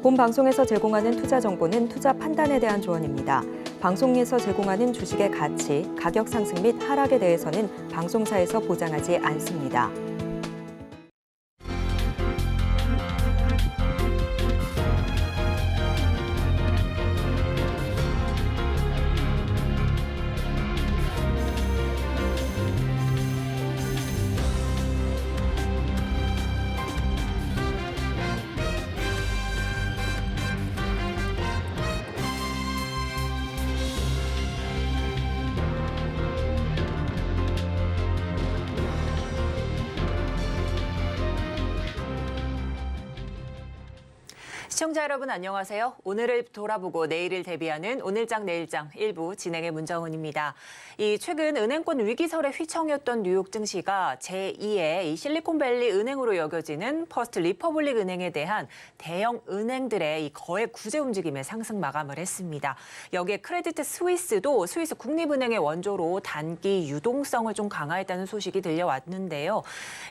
본 방송에서 제공하는 투자 정보는 투자 판단에 대한 조언입니다. 방송에서 제공하는 주식의 가치, 가격 상승 및 하락에 대해서는 방송사에서 보장하지 않습니다. 시청자 여러분 안녕하세요. 오늘을 돌아보고 내일을 대비하는 오늘장 내일장 1부 진행의 문정은입니다. 최근 은행권 위기설에 휘청였던 뉴욕 증시가 제2의 이 실리콘밸리 은행으로 여겨지는 퍼스트 리퍼블릭 은행에 대한 대형 은행들의 이 거액 구제 움직임에 상승 마감을 했습니다. 여기에 크레디트 스위스도 스위스 국립은행의 원조로 단기 유동성을 좀 강화했다는 소식이 들려왔는데요.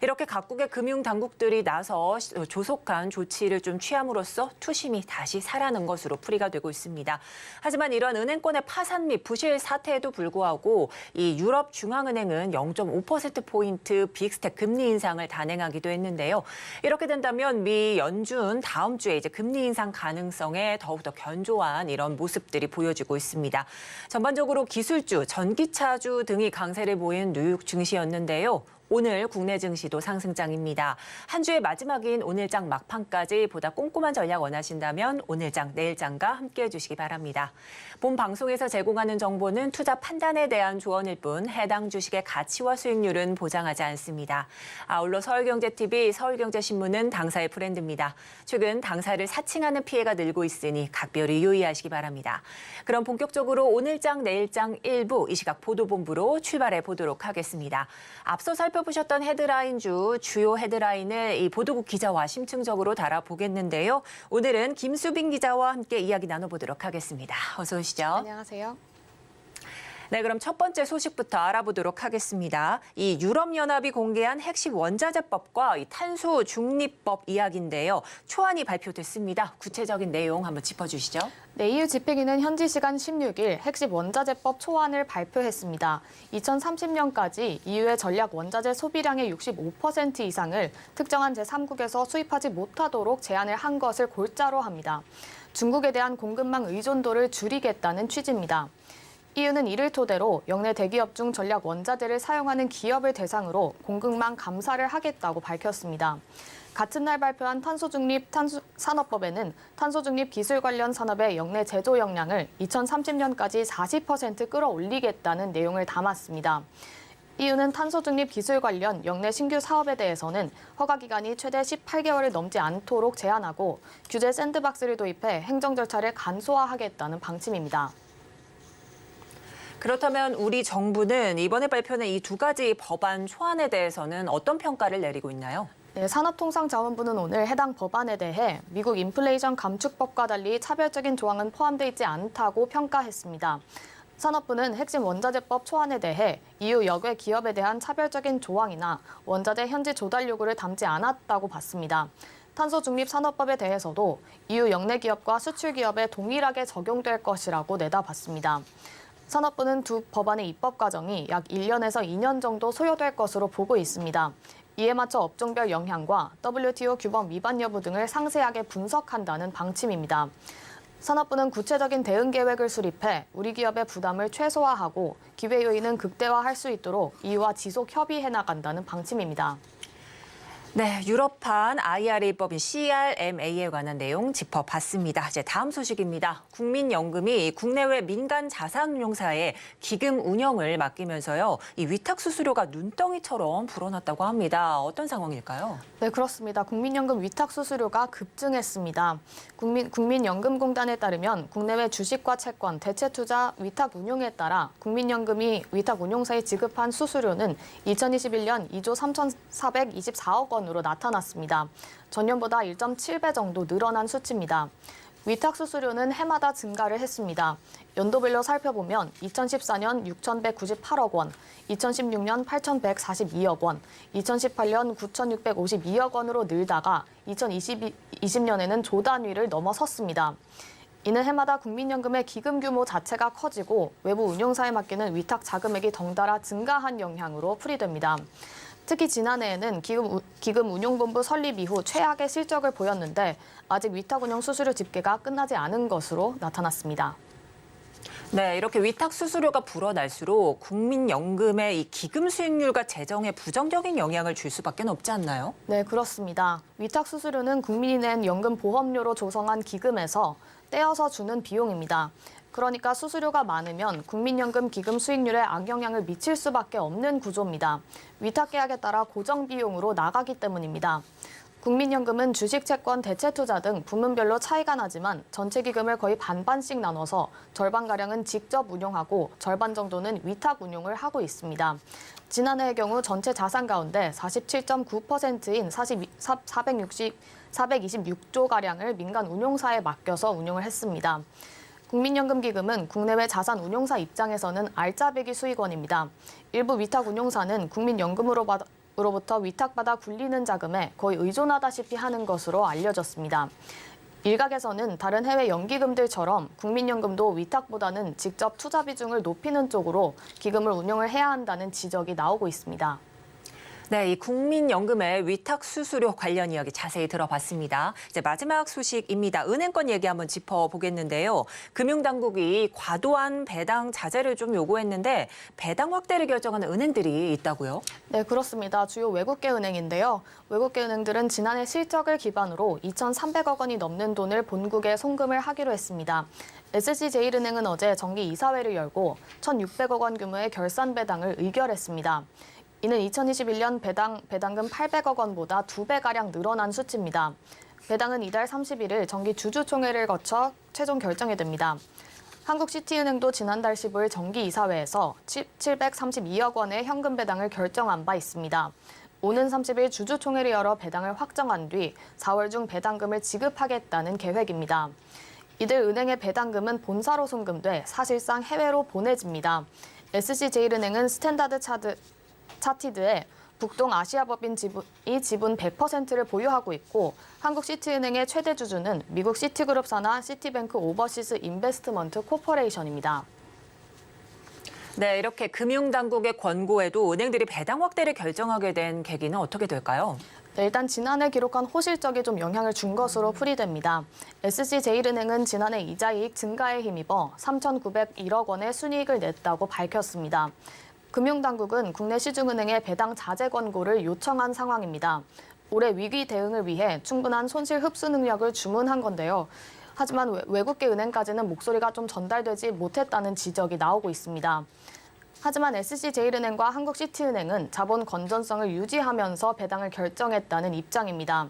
이렇게 각국의 금융 당국들이 나서 조속한 조치를 좀 취함으로써 투심이 다시 살아난 것으로 풀이가 되고 있습니다. 하지만 이런 은행권의 파산 및 부실 사태에도 불구하고 이 유럽 중앙은행은 0.5%포인트 빅스텝 금리 인상을 단행하기도 했는데요. 이렇게 된다면 미 연준 다음 주에 이제 금리 인상 가능성에 더욱더 견조한 이런 모습들이 보여지고 있습니다. 전반적으로 기술주, 전기차주 등이 강세를 보인 뉴욕 증시였는데요. 오늘 국내 증시도 상승장입니다. 한 주의 마지막인 오늘장 막판까지 보다 꼼꼼한 전략 원하신다면 오늘장, 내일장과 함께해 주시기 바랍니다. 본 방송에서 제공하는 정보는 투자 판단에 대한 조언일 뿐 해당 주식의 가치와 수익률은 보장하지 않습니다. 아울러 서울경제TV, 서울경제신문은 당사의 브랜드입니다. 최근 당사를 사칭하는 피해가 늘고 있으니 각별히 유의하시기 바랍니다. 그럼 본격적으로 오늘장, 내일장 1부 이 시각 보도본부로 출발해 보도록 하겠습니다. 앞서 살펴보셨던 헤드라인주 주요 헤드라인을 이 보도국 기자와 심층적으로 달아보겠는데요. 오늘은 김수빈 기자와 함께 이야기 나눠보도록 하겠습니다. 어서 오시죠. 안녕하세요. 네, 그럼 첫 번째 소식부터 알아보도록 하겠습니다. 이 유럽연합이 공개한 핵심 원자재법과 이 탄소 중립법 이야기인데요. 초안이 발표됐습니다. 구체적인 내용 한번 짚어주시죠. 네, EU 집행위는 현지 시간 16일 핵심 원자재법 초안을 발표했습니다. 2030년까지 EU의 전략 원자재 소비량의 65% 이상을 특정한 제3국에서 수입하지 못하도록 제한을 한 것을 골자로 합니다. 중국에 대한 공급망 의존도를 줄이겠다는 취지입니다. EU는 이를 토대로 영내 대기업 중 전략 원자재를 사용하는 기업을 대상으로 공급망 감사를 하겠다고 밝혔습니다. 같은 날 발표한 탄소중립 산업법에는 탄소중립 기술 관련 산업의 영내 제조 역량을 2030년까지 40% 끌어올리겠다는 내용을 담았습니다. EU는 탄소중립 기술 관련 영내 신규 사업에 대해서는 허가 기간이 최대 18개월을 넘지 않도록 제한하고 규제 샌드박스를 도입해 행정 절차를 간소화하겠다는 방침입니다. 그렇다면 우리 정부는 이번에 발표된 이 두 가지 법안 초안에 대해서는 어떤 평가를 내리고 있나요? 네, 산업통상자원부는 오늘 해당 법안에 대해 미국 인플레이션 감축법과 달리 차별적인 조항은 포함되어 있지 않다고 평가했습니다. 산업부는 핵심 원자재법 초안에 대해 EU 여객 기업에 대한 차별적인 조항이나 원자재 현지 조달 요구를 담지 않았다고 봤습니다. 탄소중립산업법에 대해서도 EU 역내 기업과 수출 기업에 동일하게 적용될 것이라고 내다봤습니다. 산업부는 두 법안의 입법 과정이 약 1년에서 2년 정도 소요될 것으로 보고 있습니다. 이에 맞춰 업종별 영향과 WTO 규범 위반 여부 등을 상세하게 분석한다는 방침입니다. 산업부는 구체적인 대응 계획을 수립해 우리 기업의 부담을 최소화하고 기회 요인은 극대화할 수 있도록 EU와 지속 협의해 나간다는 방침입니다. 네, 유럽판 IRA법인 CRMA에 관한 내용 짚어봤습니다. 이제 다음 소식입니다. 국민연금이 국내외 민간 자산운용사에 기금 운영을 맡기면서요. 이 위탁 수수료가 눈덩이처럼 불어났다고 합니다. 어떤 상황일까요? 네, 그렇습니다. 국민연금 위탁 수수료가 급증했습니다. 국민연금공단에 따르면 국내외 주식과 채권, 대체투자 위탁 운용에 따라 국민연금이 위탁 운용사에 지급한 수수료는 2021년 2조 3,424억 원으로 나타났습니다. 전년보다 1.7배 정도 늘어난 수치입니다. 위탁 수수료는 해마다 증가를 했습니다. 연도별로 살펴보면 2014년 6,198억 원, 2016년 8,142억 원, 2018년 9,652억 원으로 늘다가 2020년에는 조 단위를 넘어섰습니다. 이는 해마다 국민연금의 기금 규모 자체가 커지고 외부 운용사에 맡기는 위탁 자금액이 덩달아 증가한 영향으로 풀이됩니다. 특히 지난해에는 기금운용본부 설립 이후 최악의 실적을 보였는데 아직 위탁운용 수수료 집계가 끝나지 않은 것으로 나타났습니다. 네, 이렇게 위탁 수수료가 불어날수록 국민연금의 이 기금 수익률과 재정에 부정적인 영향을 줄 수밖에 없지 않나요? 네, 그렇습니다. 위탁 수수료는 국민이 낸 연금 보험료로 조성한 기금에서 떼어서 주는 비용입니다. 그러니까 수수료가 많으면 국민연금 기금 수익률에 악영향을 미칠 수밖에 없는 구조입니다. 위탁계약에 따라 고정 비용으로 나가기 때문입니다. 국민연금은 주식, 채권, 대체투자 등 부문별로 차이가 나지만 전체 기금을 거의 반반씩 나눠서 절반가량은 직접 운용하고 절반 정도는 위탁 운용을 하고 있습니다. 지난해의 경우 전체 자산 가운데 47.9%인 426조가량을 민간 운용사에 맡겨서 운용을 했습니다. 국민연금기금은 국내외 자산 운용사 입장에서는 알짜배기 수익원입니다. 일부 위탁 운용사는 국민연금으로부터 위탁받아 굴리는 자금에 거의 의존하다시피 하는 것으로 알려졌습니다. 일각에서는 다른 해외 연기금들처럼 국민연금도 위탁보다는 직접 투자 비중을 높이는 쪽으로 기금을 운용을 해야 한다는 지적이 나오고 있습니다. 네, 이 국민연금의 위탁 수수료 관련 이야기 자세히 들어봤습니다. 이제 마지막 소식입니다. 은행권 얘기 한번 짚어보겠는데요. 금융당국이 과도한 배당 자제를 좀 요구했는데 배당 확대를 결정하는 은행들이 있다고요? 네, 그렇습니다. 주요 외국계 은행인데요. 외국계 은행들은 지난해 실적을 기반으로 2,300억 원이 넘는 돈을 본국에 송금을 하기로 했습니다. SC제일은행은 어제 정기 이사회를 열고 1,600억 원 규모의 결산 배당을 의결했습니다. 이는 2021년 배당금 800억 원보다 2배가량 늘어난 수치입니다. 배당은 이달 31일 정기 주주총회를 거쳐 최종 결정이 됩니다. 한국시티은행도 지난달 15일 정기 이사회에서 732억 원의 현금 배당을 결정한 바 있습니다. 오는 30일 주주총회를 열어 배당을 확정한 뒤 4월 중 배당금을 지급하겠다는 계획입니다. 이들 은행의 배당금은 본사로 송금돼 사실상 해외로 보내집니다. SC제일은행은 스탠다드 차티드에 북동 아시아법인 지분이 지분 100%를 보유하고 있고 한국시티은행의 최대 주주는 미국 시티그룹 산하 시티뱅크 오버시스 인베스트먼트 코퍼레이션입니다. 네, 이렇게 금융당국의 권고에도 은행들이 배당 확대를 결정하게 된 계기는 어떻게 될까요? 네, 일단 지난해 기록한 호실적이 좀 영향을 준 것으로 풀이됩니다. SC제일은행은 지난해 이자이익 증가에 힘입어 3,901억 원의 순이익을 냈다고 밝혔습니다. 금융당국은 국내 시중은행에 배당 자제 권고를 요청한 상황입니다. 올해 위기 대응을 위해 충분한 손실 흡수 능력을 주문한 건데요. 하지만 외국계 은행까지는 목소리가 좀 전달되지 못했다는 지적이 나오고 있습니다. 하지만 SC제일은행과 한국시티은행은 자본 건전성을 유지하면서 배당을 결정했다는 입장입니다.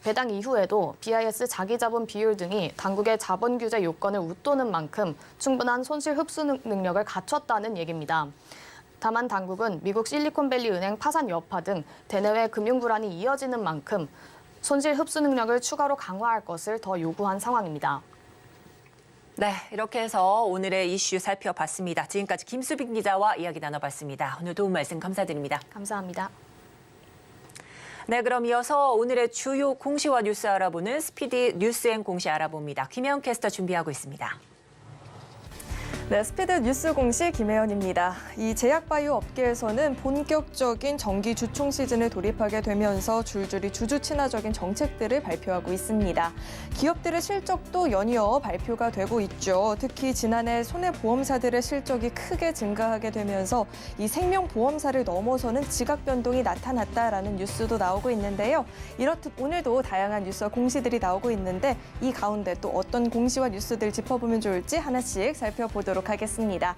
배당 이후에도 BIS 자기자본 비율 등이 당국의 자본 규제 요건을 웃도는 만큼 충분한 손실 흡수 능력을 갖췄다는 얘기입니다. 다만 당국은 미국 실리콘밸리 은행 파산 여파 등 대내외 금융 불안이 이어지는 만큼 손실 흡수 능력을 추가로 강화할 것을 더 요구한 상황입니다. 네, 이렇게 해서 오늘의 이슈 살펴봤습니다. 지금까지 김수빈 기자와 이야기 나눠봤습니다. 오늘 도움 말씀 감사드립니다. 감사합니다. 네, 그럼 이어서 오늘의 주요 공시와 뉴스 알아보는 스피디 뉴스앤 공시 알아봅니다. 김혜영 캐스터 준비하고 있습니다. 네, 스피드 뉴스 공시 김혜연입니다. 이 제약바이오 업계에서는 본격적인 정기 주총 시즌을 돌입하게 되면서 줄줄이 주주 친화적인 정책들을 발표하고 있습니다. 기업들의 실적도 연이어 발표가 되고 있죠. 특히 지난해 손해보험사들의 실적이 크게 증가하게 되면서 이 생명보험사를 넘어서는 지각 변동이 나타났다라는 뉴스도 나오고 있는데요. 이렇듯 오늘도 다양한 뉴스와 공시들이 나오고 있는데 이 가운데 또 어떤 공시와 뉴스들 짚어보면 좋을지 하나씩 살펴보도록 알아보도록 하겠습니다.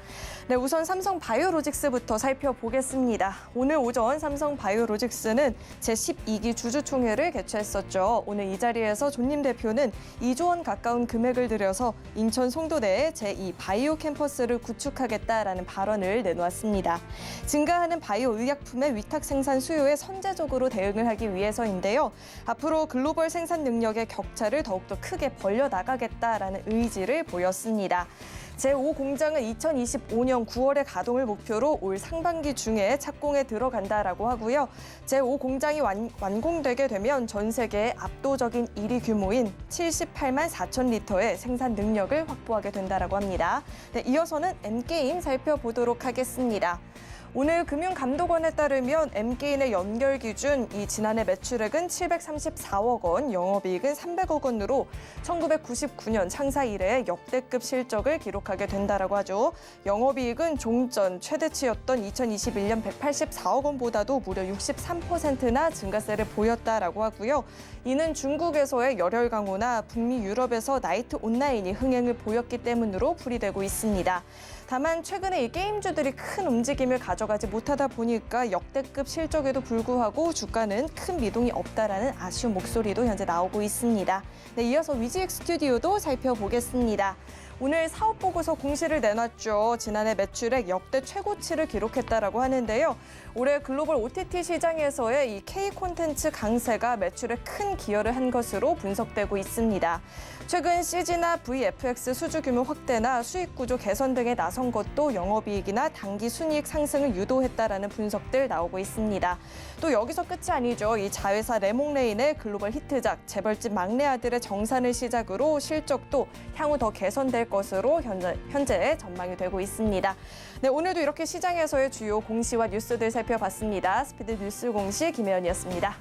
네, 우선 삼성바이오로직스부터 살펴보겠습니다. 오늘 오전 삼성바이오로직스는 제12기 주주총회를 개최했었죠. 오늘 이 자리에서 존님 대표는 2조 원 가까운 금액을 들여서 인천 송도대에 제2 바이오 캠퍼스를 구축하겠다라는 발언을 내놓았습니다. 증가하는 바이오 의약품의 위탁 생산 수요에 선제적으로 대응을 하기 위해서인데요. 앞으로 글로벌 생산 능력의 격차를 더욱더 크게 벌려나가겠다라는 의지를 보였습니다. 제5공장은 2025년 9월에 가동을 목표로 올 상반기 중에 착공에 들어간다라고 하고요. 제5공장이 완공되게 되면 전 세계의 압도적인 1위 규모인 78만 4천 리터의 생산 능력을 확보하게 된다라고 합니다. 네, 이어서는 M게임 살펴보도록 하겠습니다. 오늘 금융감독원에 따르면 M게임의 연결 기준 이 지난해 매출액은 734억 원, 영업이익은 300억 원으로 1999년 창사 이래 역대급 실적을 기록하게 된다라고 하죠. 영업이익은 종전 최대치였던 2021년 184억 원보다도 무려 63%나 증가세를 보였다라고 하고요. 이는 중국에서의 열혈 강호나 북미 유럽에서 나이트 온라인이 흥행을 보였기 때문으로 풀이되고 있습니다. 다만 최근에 이 게임주들이 큰 움직임을 가져가지 못하다 보니까 역대급 실적에도 불구하고 주가는 큰 미동이 없다라는 아쉬운 목소리도 현재 나오고 있습니다. 네, 이어서 위지엑 스튜디오도 살펴보겠습니다. 오늘 사업보고서 공시를 내놨죠. 지난해 매출액 역대 최고치를 기록했다라고 하는데요. 올해 글로벌 OTT 시장에서의 이 K 콘텐츠 강세가 매출에 큰 기여를 한 것으로 분석되고 있습니다. 최근 CG나 VFX 수주 규모 확대나 수익 구조 개선 등에 나선 것도 영업이익이나 당기 순이익 상승을 유도했다라는 분석들 나오고 있습니다. 또 여기서 끝이 아니죠. 이 자회사 레몽레인의 글로벌 히트작 재벌집 막내 아들의 정산을 시작으로 실적도 향후 더 개선될 것으로 현재 전망이 되고 있습니다. 네, 오늘도 이렇게 시장에서의 주요 공시와 뉴스들 살펴봤습니다. 스피드 뉴스 공시 김혜연이었습니다.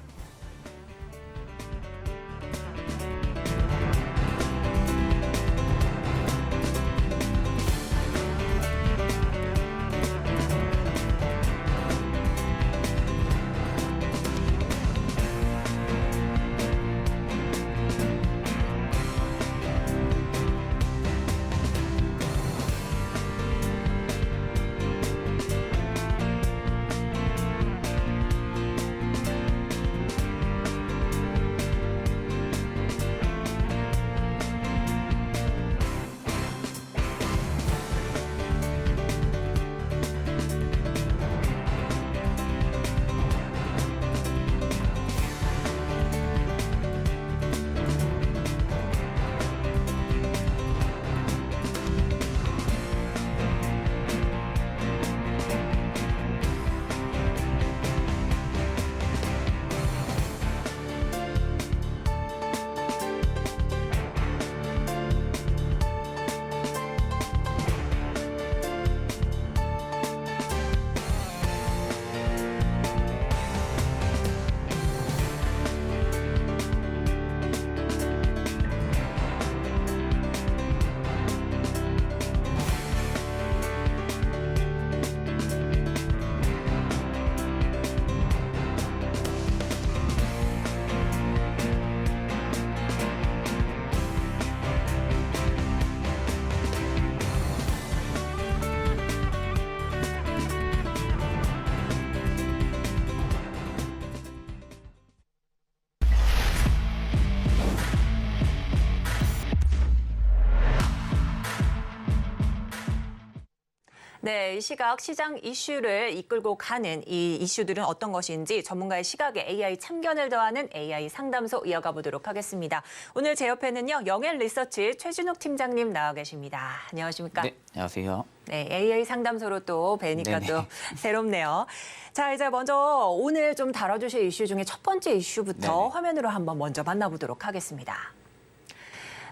네, 이 시각 시장 이슈를 이끌고 가는 이 이슈들은 어떤 것인지 전문가의 시각에 AI 참견을 더하는 AI 상담소 이어가 보도록 하겠습니다. 오늘 제 옆에는요, 영앤 리서치 최준욱 팀장님 나와 계십니다. 안녕하십니까? 네, 안녕하세요. 네, AI 상담소로 또 뵈니까 네네. 또 새롭네요. 자, 이제 먼저 오늘 좀 다뤄주실 이슈 중에 첫 번째 이슈부터 네네. 화면으로 한번 먼저 만나보도록 하겠습니다.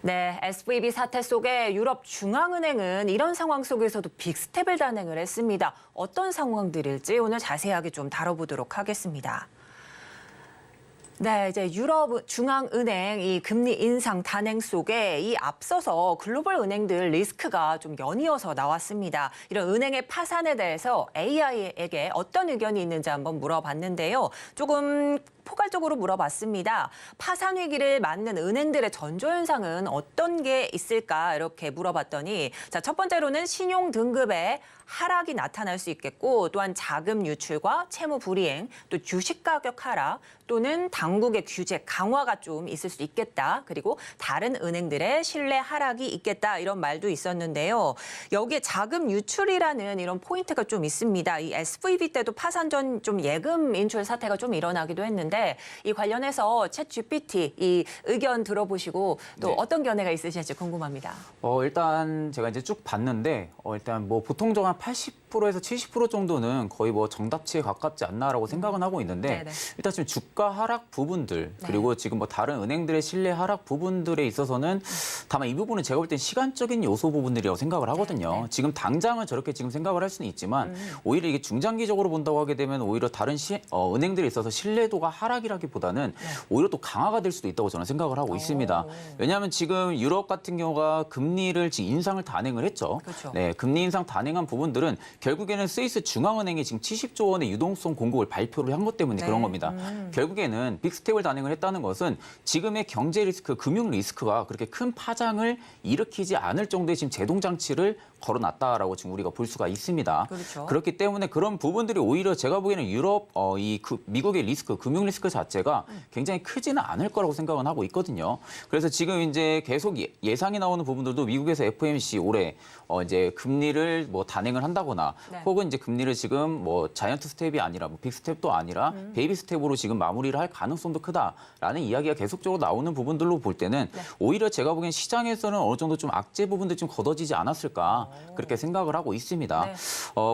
네, SVB 사태 속에 유럽 중앙은행은 이런 상황 속에서도 빅스텝을 단행을 했습니다. 어떤 상황들일지 오늘 자세하게 좀 다뤄보도록 하겠습니다. 네, 이제 유럽 중앙은행 이 금리 인상 단행 속에 이 앞서서 글로벌 은행들 리스크가 좀 연이어서 나왔습니다. 이런 은행의 파산에 대해서 AI에게 어떤 의견이 있는지 한번 물어봤는데요. 조금 포괄적으로 물어봤습니다. 파산 위기를 맞는 은행들의 전조 현상은 어떤 게 있을까 이렇게 물어봤더니 자, 첫 번째로는 신용 등급의 하락이 나타날 수 있겠고 또한 자금 유출과 채무 불이행, 또 주식 가격 하락 또는 당국의 규제 강화가 좀 있을 수 있겠다. 그리고 다른 은행들의 신뢰 하락이 있겠다. 이런 말도 있었는데요. 여기에 자금 유출이라는 이런 포인트가 좀 있습니다. 이 SVB 때도 파산 전 좀 예금 인출 사태가 좀 일어나기도 했는데 이 관련해서 챗 GPT 이 의견 들어보시고 또 네. 어떤 견해가 있으실지 궁금합니다. 일단 제가 이제 쭉 봤는데 일단 뭐 보통적으로 한 80%에서 70% 정도는 거의 뭐 정답치에 가깝지 않나라고 생각은 하고 있는데 네네. 일단 지금 주가 하락 부분들 그리고 지금 뭐 다른 은행들의 신뢰 하락 부분들에 있어서는 다만 이 부분은 제가 볼 땐 시간적인 요소 부분들이라고 생각을 하거든요. 네. 지금 당장은 저렇게 지금 생각을 할 수는 있지만 오히려 이게 중장기적으로 본다고 하게 되면 오히려 다른 은행들에 있어서 신뢰도가 하락이라기보다는 오히려 또 강화가 될 수도 있다고 저는 생각을 하고 있습니다. 왜냐하면 지금 유럽 같은 경우가 금리를 지금 인상을 단행을 했죠. 그렇죠. 네, 금리 인상 단행한 부분들은 결국에는 스위스 중앙은행이 지금 70조 원의 유동성 공급을 발표를 한 것 때문에 네. 그런 겁니다. 결국에는 빅스텝을 단행을 했다는 것은 지금의 경제 리스크, 금융 리스크가 그렇게 큰 파장을 일으키지 않을 정도의 지금 제동 장치를 걸어놨다라고 지금 우리가 볼 수가 있습니다. 그렇죠. 그렇기 때문에 그런 부분들이 오히려 제가 보기에는 유럽 미국의 리스크, 금융 리스크 자체가 굉장히 크지는 않을 거라고 생각은 하고 있거든요. 그래서 지금 이제 계속 예상이 나오는 부분들도 미국에서 FOMC 올해 이제 금리를 뭐 단행을 한다거나 네. 혹은 이제 금리를 지금 뭐 자이언트 스텝이 아니라 뭐 빅 스텝도 아니라 베이비 스텝으로 지금 마무리를 할 가능성도 크다라는 이야기가 계속적으로 나오는 부분들로 볼 때는 오히려 제가 보기엔 시장에서는 어느 정도 좀 악재 부분들이 좀 걷어지지 않았을까 그렇게 생각을 하고 있습니다. 네.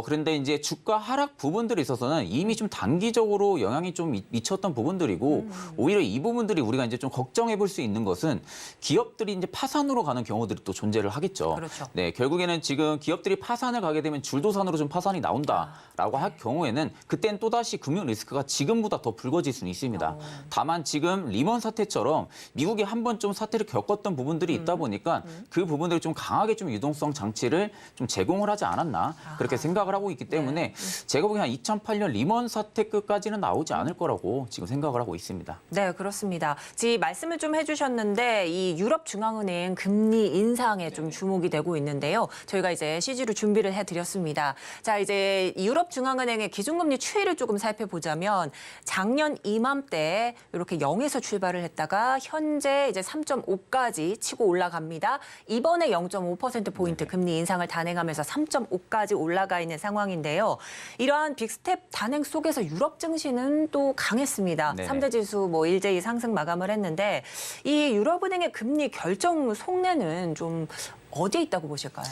그런데 이제 주가 하락 부분들에 있어서는 이미 좀 단기적으로 영향이 좀 미쳤던 부분들이고 오히려 이 부분들이 우리가 이제 좀 걱정해 볼 수 있는 것은 기업들이 이제 파산으로 가는 경우들이 또 존재를 하겠죠. 그렇죠. 네, 결국에는 지금 기업들이 파산을 가게 되면 줄도산으로 좀 파산이 나온다라고 할 경우에는 그땐 또다시 금융 리스크가 지금보다 더 불거질 수는 있습니다. 다만 지금 리먼 사태처럼 미국이 한 번 좀 사태를 겪었던 부분들이 있다 보니까 그 부분들이 좀 강하게 좀 유동성 장치를 좀 제공을 하지 않았나 그렇게 생각을 하고 있기 때문에 제가 보기엔 한 2008년 리먼 사태 끝까지는 나오지 않을 거라고 지금 생각을 하고 있습니다. 네, 그렇습니다. 지금 말씀을 좀 해주셨는데 이 유럽 중앙은행 금리 인상에 좀 주목이 되고 있는데요. 저희가 이제 CG로 준비를 해드렸습니다. 자, 이제 유럽 중앙은행의 기준금리 추이를 조금 살펴보자면 작년 이맘때 이렇게 0에서 출발을 했다가 현재 이제 3.5까지 치고 올라갑니다. 이번에 0.5%포인트 금리 인상을 단행하면서 3.5까지 올라가 있는 상황인데요. 이러한 빅스텝 단행 속에서 유럽 증시는 또 강했습니다. 네네. 3대 지수 뭐 일제히 상승 마감을 했는데 이 유럽은행의 금리 결정 속내는 좀 어디에 있다고 보실까요?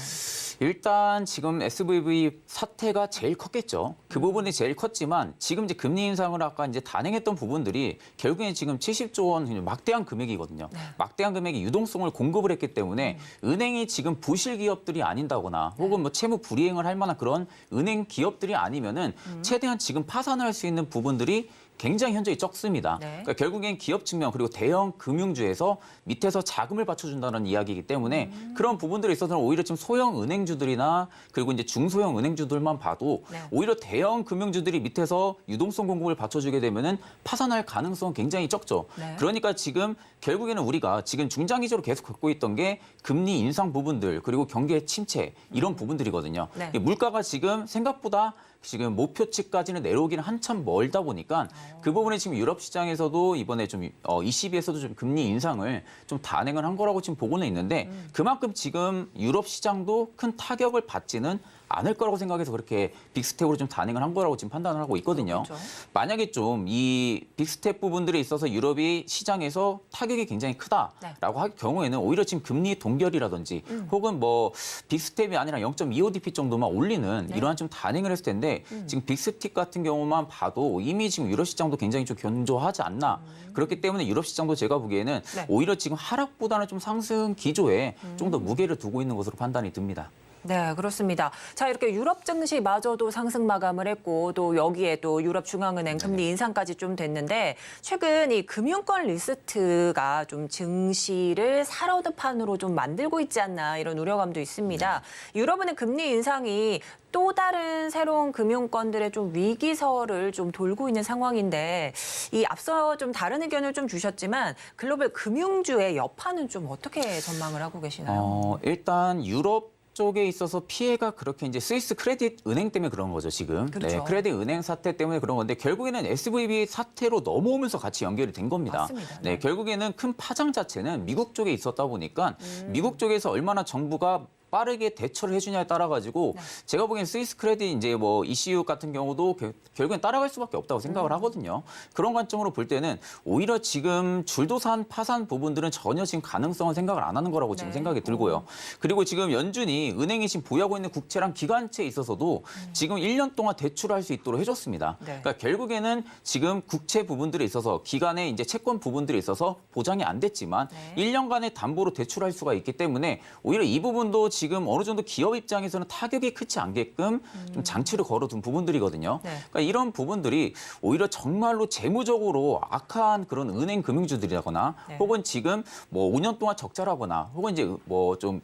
일단 지금 SVB 사태가 제일 컸겠죠. 그 부분이 제일 컸지만 지금 이제 금리 인상을 아까 이제 단행했던 부분들이 결국엔 지금 70조 원 막대한 금액이거든요. 막대한 금액의 유동성을 공급을 했기 때문에 은행이 지금 부실 기업들이 아닌다거나 혹은 뭐 채무 불이행을 할 만한 그런 은행 기업들이 아니면은 최대한 지금 파산할 수 있는 부분들이 굉장히 현저히 적습니다. 네. 그러니까 결국엔 기업 측면 그리고 대형 금융주에서 밑에서 자금을 받쳐준다는 이야기이기 때문에 그런 부분들에 있어서는 오히려 지금 소형 은행주들이나 그리고 이제 중소형 은행주들만 봐도 네. 오히려 대형 금융주들이 밑에서 유동성 공급을 받쳐주게 되면은 파산할 가능성은 굉장히 적죠. 네. 그러니까 지금 결국에는 우리가 지금 중장기적으로 계속 겪고 있던 게 금리 인상 부분들 그리고 경기 침체 이런 부분들이거든요. 네. 물가가 지금 생각보다 지금 목표치까지는 내려오기는 한참 멀다 보니까 그 부분에 지금 유럽 시장에서도 이번에 좀 ECB에서도 좀 금리 인상을 좀 단행을 한 거라고 지금 보고는 있는데 그만큼 지금 유럽 시장도 큰 타격을 받지는 않을 거라고 생각해서 그렇게 빅스텝으로 좀 단행을 한 거라고 지금 판단을 하고 있거든요. 그렇죠. 만약에 좀 이 빅스텝 부분들에 있어서 유럽이 시장에서 타격이 굉장히 크다라고 할 경우에는 오히려 지금 금리 동결이라든지 혹은 뭐 빅스텝이 아니라 0.25dp 정도만 올리는 이러한 좀 단행을 했을 텐데 지금 빅스텝 같은 경우만 봐도 이미 지금 유럽 시장도 굉장히 좀 견조하지 않나. 그렇기 때문에 유럽 시장도 제가 보기에는 오히려 지금 하락보다는 좀 상승 기조에 좀 더 무게를 두고 있는 것으로 판단이 듭니다. 네, 그렇습니다. 자, 이렇게 유럽 증시마저도 상승 마감을 했고 또 여기에 또 유럽중앙은행 금리 인상까지 좀 됐는데 최근 이 금융권 리스트가 좀 증시를 사러드 판으로 좀 만들고 있지 않나 이런 우려감도 있습니다. 유럽은행 금리 인상이 또 다른 새로운 금융권들의 좀 위기설을 좀 돌고 있는 상황인데 이 앞서 좀 다른 의견을 좀 주셨지만 글로벌 금융주의 여파는 좀 어떻게 전망을 하고 계시나요? 일단 유럽 쪽에 있어서 피해가 그렇게 이제 스위스 크레딧 은행 때문에 그런 거죠, 지금. 그렇죠. 네, 크레딧 은행 사태 때문에 그런 건데 결국에는 SVB 사태로 넘어오면서 같이 연결이 된 겁니다. 맞습니다. 네, 결국에는 큰 파장 자체는 미국 쪽에 있었다 보니까 미국 쪽에서 얼마나 정부가 빠르게 대처를 해주냐에 따라 가지고 제가 보기엔 스위스 크레딧 이제 뭐 ECU 같은 경우도 결국엔 따라갈 수밖에 없다고 생각을 하거든요. 그런 관점으로 볼 때는 오히려 지금 줄도산 파산 부분들은 전혀 지금 가능성을 생각을 안 하는 거라고 지금 생각이 들고요. 그리고 지금 연준이 은행이 지금 보유하고 있는 국채랑 기관채에 있어서도 지금 1년 동안 대출할 수 있도록 해줬습니다. 네. 그러니까 결국에는 지금 국채 부분들에 있어서 기간의 이제 채권 부분들에 있어서 보장이 안 됐지만 1년간의 담보로 대출할 수가 있기 때문에 오히려 이 부분도 지금 어느 정도 기업 입장에서는 타격이 크지 않게끔 좀 장치를 걸어둔 부분들이거든요. 네. 그러니까 이런 부분들이 오히려 정말로 재무적으로 악한 그런 은행 금융주들이라거나 혹은 지금 뭐 5년 동안 적자라거나 혹은 이제 뭐 좀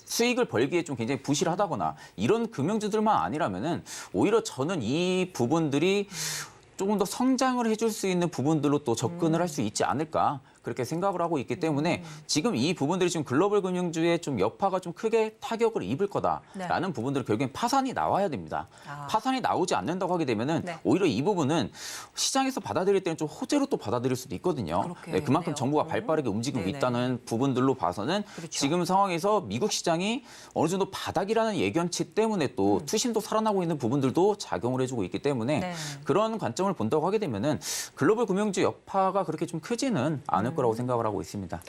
수익을 벌기에 좀 굉장히 부실하다거나 이런 금융주들만 아니라면은 오히려 저는 이 부분들이 조금 더 성장을 해줄 수 있는 부분들로 또 접근을 할 수 있지 않을까 그렇게 생각을 하고 있기 때문에 지금 이 부분들이 지금 글로벌 금융주에 좀 여파가 좀 크게 타격을 입을 거다라는 부분들은 결국엔 파산이 나와야 됩니다. 파산이 나오지 않는다고 하게 되면은 오히려 이 부분은 시장에서 받아들일 때는 좀 호재로 또 받아들일 수도 있거든요. 네, 그만큼 정부가 발빠르게 움직이고 있다는 부분들로 봐서는 지금 상황에서 미국 시장이 어느 정도 바닥이라는 예견치 때문에 또 투심도 살아나고 있는 부분들도 작용을 해주고 있기 때문에 그런 관점을 본다고 하게 되면은 글로벌 금융주 여파가 그렇게 좀 크지는 않을 거라고 생각을 하고 있습니다.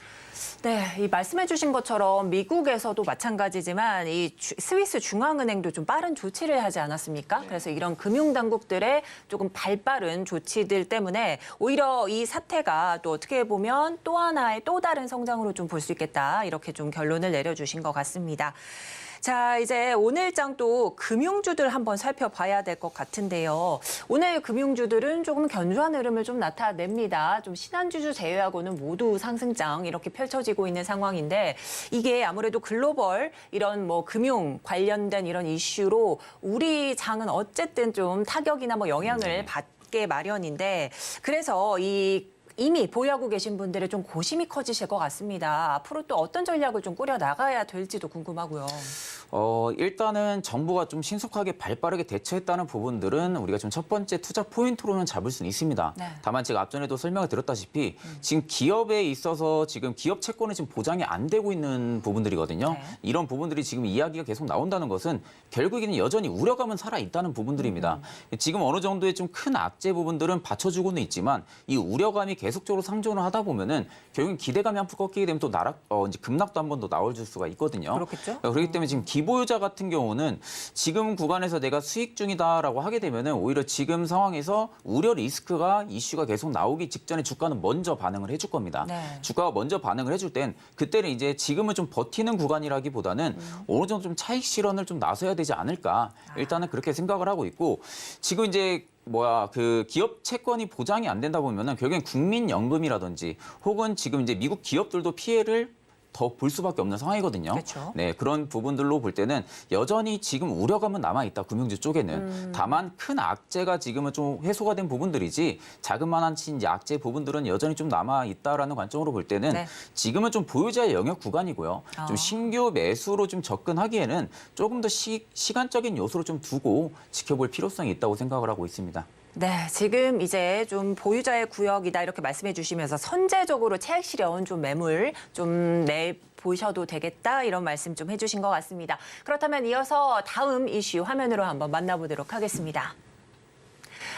네, 이 말씀해 주신 것처럼 미국에서도 마찬가지지만 이 스위스 중앙은행도 좀 빠른 조치를 하지 않았습니까? 그래서 이런 금융당국들의 조금 발빠른 조치들 때문에 오히려 이 사태가 또 어떻게 보면 또 하나의 또 다른 성장으로 좀 볼 수 있겠다. 이렇게 좀 결론을 내려주신 것 같습니다. 자, 이제 오늘장 또 금융주들 한번 살펴봐야 될 것 같은데요. 오늘 금융주들은 조금 견조한 흐름을 좀 나타냅니다. 좀 신한주주 제외하고는 모두 상승장 이렇게 펼쳐지고 있는 상황인데 이게 아무래도 글로벌 이런 뭐 금융 관련된 이런 이슈로 우리 장은 어쨌든 좀 타격이나 뭐 영향을 받게 마련인데 그래서 이미 보유하고 계신 분들의 좀 고심이 커지실 것 같습니다. 앞으로 또 어떤 전략을 좀 꾸려 나가야 될지도 궁금하고요. 일단은 정부가 좀 신속하게 발빠르게 대처했다는 부분들은 우리가 좀 첫 번째 투자 포인트로는 잡을 수는 있습니다. 다만 제가 앞전에도 설명을 드렸다시피 지금 기업에 있어서 지금 기업 채권은 지금 보장이 안 되고 있는 부분들이거든요. 이런 부분들이 지금 이야기가 계속 나온다는 것은 결국에는 여전히 우려감은 살아있다는 부분들입니다. 지금 어느 정도의 좀 큰 악재 부분들은 받쳐주고는 있지만 이 우려감이 계속적으로 상존을 하다 보면은 결국엔 기대감이 한풀 꺾이게 되면 또 이제 급락도 한 번 더 나올 수가 있거든요. 그렇겠죠? 그렇기 때문에 지금 기보유자 같은 경우는 지금 구간에서 내가 수익 중이다라고 하게 되면은 오히려 지금 상황에서 우려 리스크가 이슈가 계속 나오기 직전에 주가는 먼저 반응을 해줄 겁니다. 주가가 먼저 반응을 해줄 땐 그때는 이제 지금은 좀 버티는 구간이라기보다는 어느 정도 좀 차익 실현을 좀 나서야 되지 않을까 일단은 그렇게 생각을 하고 있고 지금 이제 그 기업 채권이 보장이 안 된다 보면은 결국엔 국민연금이라든지 혹은 지금 이제 미국 기업들도 피해를 더 볼 수밖에 없는 상황이거든요. 그렇죠. 네, 그런 부분들로 볼 때는 여전히 지금 우려감은 남아있다, 금융주 쪽에는. 다만 큰 악재가 지금은 좀 해소가 된 부분들이지 자그마한 이제 악재 부분들은 여전히 좀 남아있다라는 관점으로 볼 때는 지금은 좀 보유자의 영역 구간이고요. 좀 신규 매수로 좀 접근하기에는 조금 더 시간적인 요소를 좀 두고 지켜볼 필요성이 있다고 생각을 하고 있습니다. 네, 지금 이제 좀 보유자의 구역이다 이렇게 말씀해 주시면서 선제적으로 차익 실현 좀 매물 좀 내보셔도 되겠다 이런 말씀 좀 해주신 것 같습니다. 그렇다면 이어서 다음 이슈 화면으로 한번 만나보도록 하겠습니다.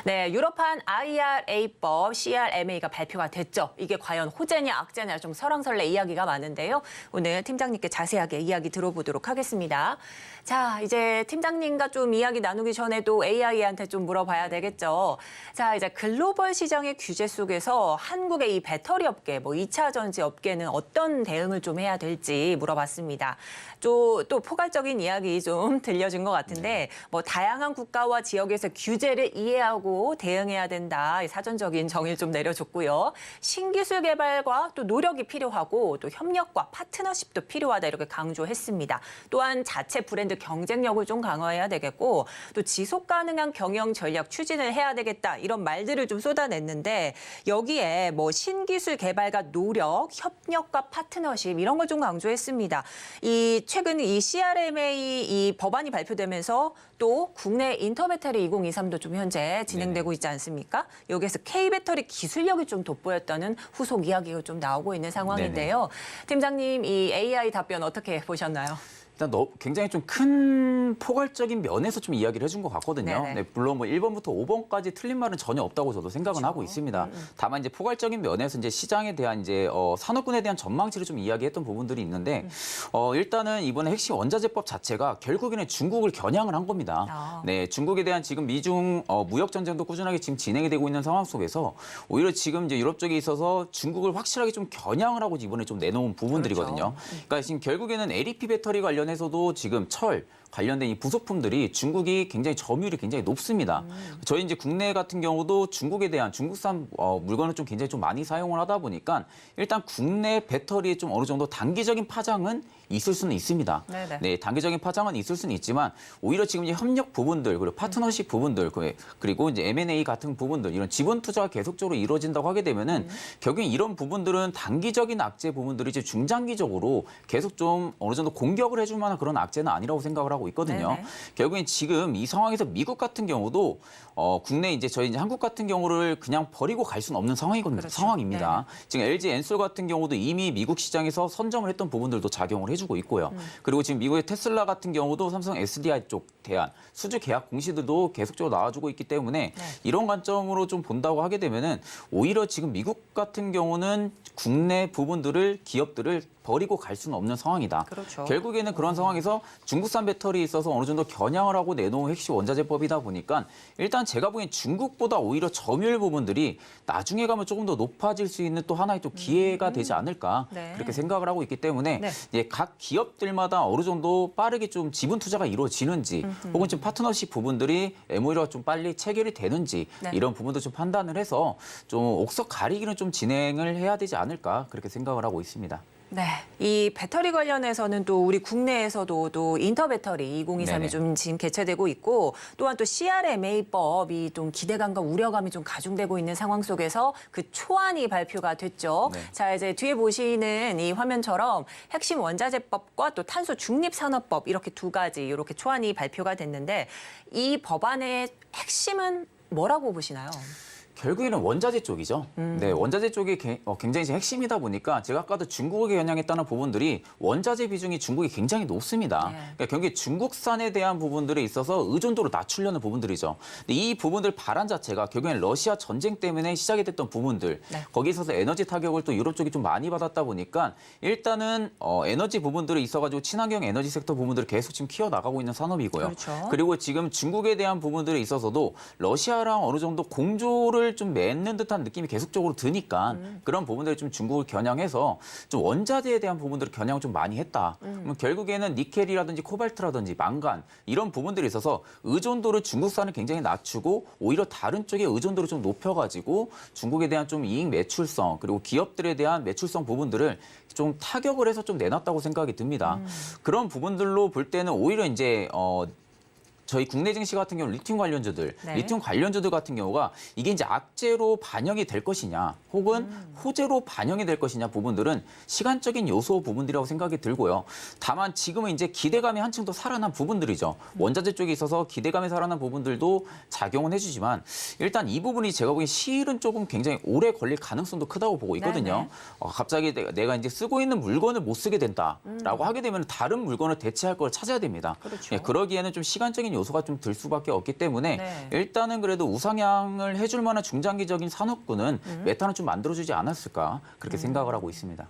네, 유럽판 IRA법 CRMA가 발표가 됐죠. 이게 과연 호재냐 악재냐 좀 설왕설래 이야기가 많은데요. 오늘 팀장님께 자세하게 이야기 들어보도록 하겠습니다. 자, 이제 팀장님과 좀 이야기 나누기 전에도 AI한테 좀 물어봐야 되겠죠. 자, 이제 글로벌 시장의 규제 속에서 한국의 이 배터리 업계, 뭐 2차 전지 업계는 어떤 대응을 좀 해야 될지 물어봤습니다. 또 포괄적인 이야기 좀 들려준 것 같은데 뭐 다양한 국가와 지역에서 규제를 이해하고 대응해야 된다. 사전적인 정의를 좀 내려줬고요. 신기술 개발과 또 노력이 필요하고 또 협력과 파트너십도 필요하다 이렇게 강조했습니다. 또한 자체 브랜드 경쟁력을 좀 강화해야 되겠고 또 지속 가능한 경영 전략 추진을 해야 되겠다 이런 말들을 좀 쏟아냈는데 여기에 뭐 신기술 개발과 노력, 협력과 파트너십 이런 걸 좀 강조했습니다. 최근 이 CRMA 이 법안이 발표되면서 또 국내 인터배터리 2023도 좀 현재 진행되고 있지 않습니까? 여기에서 K배터리 기술력이 좀 돋보였다는 후속 이야기가 좀 나오고 있는 상황인데요. 팀장님 이 AI 답변 어떻게 보셨나요? 일단 굉장히 좀 큰 포괄적인 면에서 좀 이야기를 해준 것 같거든요. 네네. 네, 물론 뭐 1번부터 5번까지 틀린 말은 전혀 없다고 저도 생각은 하고 있습니다. 다만 이제 포괄적인 면에서 이제 시장에 대한 이제 산업군에 대한 전망치를 좀 이야기했던 부분들이 있는데 일단은 이번에 핵심 원자재법 자체가 결국에는 중국을 겨냥을 한 겁니다. 네, 중국에 대한 지금 미중 무역 전쟁도 꾸준하게 지금 진행이 되고 있는 상황 속에서 오히려 지금 이제 유럽 쪽에 있어서 중국을 확실하게 좀 겨냥을 하고 이번에 좀 내놓은 부분들이거든요. 그러니까 지금 결국에는 LEP 배터리 관련해서도 지금 철 관련된 이 부속품들이 중국이 굉장히 점유율이 굉장히 높습니다. 저희 이제 국내 같은 경우도 중국에 대한 중국산 물건을 좀 굉장히 좀 많이 사용을 하다 보니까 일단 국내 배터리에 좀 어느 정도 단기적인 파장은 있을 수는 있습니다. 네네. 네, 단기적인 파장은 있을 수는 있지만 오히려 지금 이제 협력 부분들 그리고 파트너십 부분들 그리고 이제 M&A 같은 부분들 이런 지분 투자가 계속적으로 이루어진다고 하게 되면은 결국엔 이런 부분들은 단기적인 악재 부분들이 이제 중장기적으로 계속 좀 어느 정도 공격을 해줄 만한 그런 악재는 아니라고 생각을 하고 있거든요. 네네. 결국엔 지금 이 상황에서 미국 같은 경우도 국내 이제 저희 이제 한국 같은 경우를 그냥 버리고 갈 수는 없는 그렇죠. 상황입니다. 지금 LG 엔솔 같은 경우도 이미 미국 시장에서 선점을 했던 부분들도 작용을 해주고 있고요. 그리고 지금 미국의 테슬라 같은 경우도 삼성 SDI 쪽 대안 수주 계약 공시들도 계속적으로 나와주고 있기 때문에 이런 관점으로 좀 본다고 하게 되면은 오히려 지금 미국 같은 경우는 국내 부분들을 기업들을 버리고 갈 수는 없는 상황이다. 그렇죠. 결국에는 그런 상황에서 중국산 배터리에 있어서 어느 정도 겨냥을 하고 내놓은 핵심 원자재법이다 보니까 일단 제가 보기엔 중국보다 오히려 점유율 부분들이 나중에 가면 조금 더 높아질 수 있는 또 하나의 또 기회가 되지 않을까 네. 그렇게 생각을 하고 있기 때문에 네. 이제 각 기업들마다 어느 정도 빠르게 좀 지분 투자가 이루어지는지 혹은 좀 파트너십 부분들이 MOU가 좀 빨리 체결이 되는지 네. 이런 부분도 좀 판단을 해서 좀 옥석 가리기는 좀 진행을 해야 되지 않을까 그렇게 생각을 하고 있습니다. 네, 이 배터리 관련해서는 또 우리 국내에서도 또 인터배터리 2023이 네네. 좀 지금 개최되고 있고 또한 또 CRMA법이 좀 기대감과 우려감이 좀 가중되고 있는 상황 속에서 그 초안이 발표가 됐죠. 네. 자, 이제 뒤에 보시는 이 화면처럼 핵심 원자재법과 또 탄소 중립산업법 이렇게 두 가지 이렇게 초안이 발표가 됐는데 이 법안의 핵심은 뭐라고 보시나요? 결국에는 원자재 쪽이죠. 네, 원자재 쪽이 굉장히 이제 핵심이다 보니까 제가 아까도 중국에 겨냥했다는 부분들이 원자재 비중이 중국이 굉장히 높습니다. 네. 그러니까 결국에 중국산에 대한 부분들에 있어서 의존도를 낮추려는 부분들이죠. 근데 이 부분들 발안 자체가 결국엔 러시아 전쟁 때문에 시작이 됐던 부분들. 네. 거기에 있어서 에너지 타격을 또 유럽 쪽이 좀 많이 받았다 보니까 일단은 에너지 부분들이 있어가지고 친환경 에너지 섹터 부분들을 계속 지금 키워나가고 있는 산업이고요. 그렇죠. 그리고 지금 중국에 대한 부분들에 있어서도 러시아랑 어느 정도 공조를 좀 맺는 듯한 느낌이 계속적으로 드니까 그런 부분들을 좀 중국을 겨냥해서 좀 원자재에 대한 부분들을 겨냥을 좀 많이 했다. 그럼 결국에는 니켈이라든지 코발트라든지 망간 이런 부분들이 있어서 의존도를 중국산을 굉장히 낮추고 오히려 다른 쪽에 의존도를 좀 높여가지고 중국에 대한 좀 이익 매출성 그리고 기업들에 대한 매출성 부분들을 좀 타격을 해서 좀 내놨다고 생각이 듭니다. 그런 부분들로 볼 때는 오히려 이제 저희 국내 증시 같은 경우 리튬 관련주들, 네. 리튬 관련주들 같은 경우가 이게 이제 악재로 반영이 될 것이냐, 혹은 호재로 반영이 될 것이냐 부분들은 시간적인 요소 부분들이라고 생각이 들고요. 다만 지금은 이제 기대감이 한층 더 살아난 부분들이죠. 원자재 쪽에 있어서 기대감이 살아난 부분들도 작용은 해주지만 일단 이 부분이 제가 보기엔 시일은 조금 굉장히 오래 걸릴 가능성도 크다고 보고 있거든요. 갑자기 내가 이제 쓰고 있는 물건을 못 쓰게 된다라고 하게 되면 다른 물건을 대체할 걸 찾아야 됩니다. 그렇죠. 예, 그러기에는 좀 시간적인 요소가 좀 들 수밖에 없기 때문에 네. 일단은 그래도 우상향을 해줄 만한 중장기적인 산업군은 메타는 좀 만들어주지 않았을까 그렇게 생각을 하고 있습니다.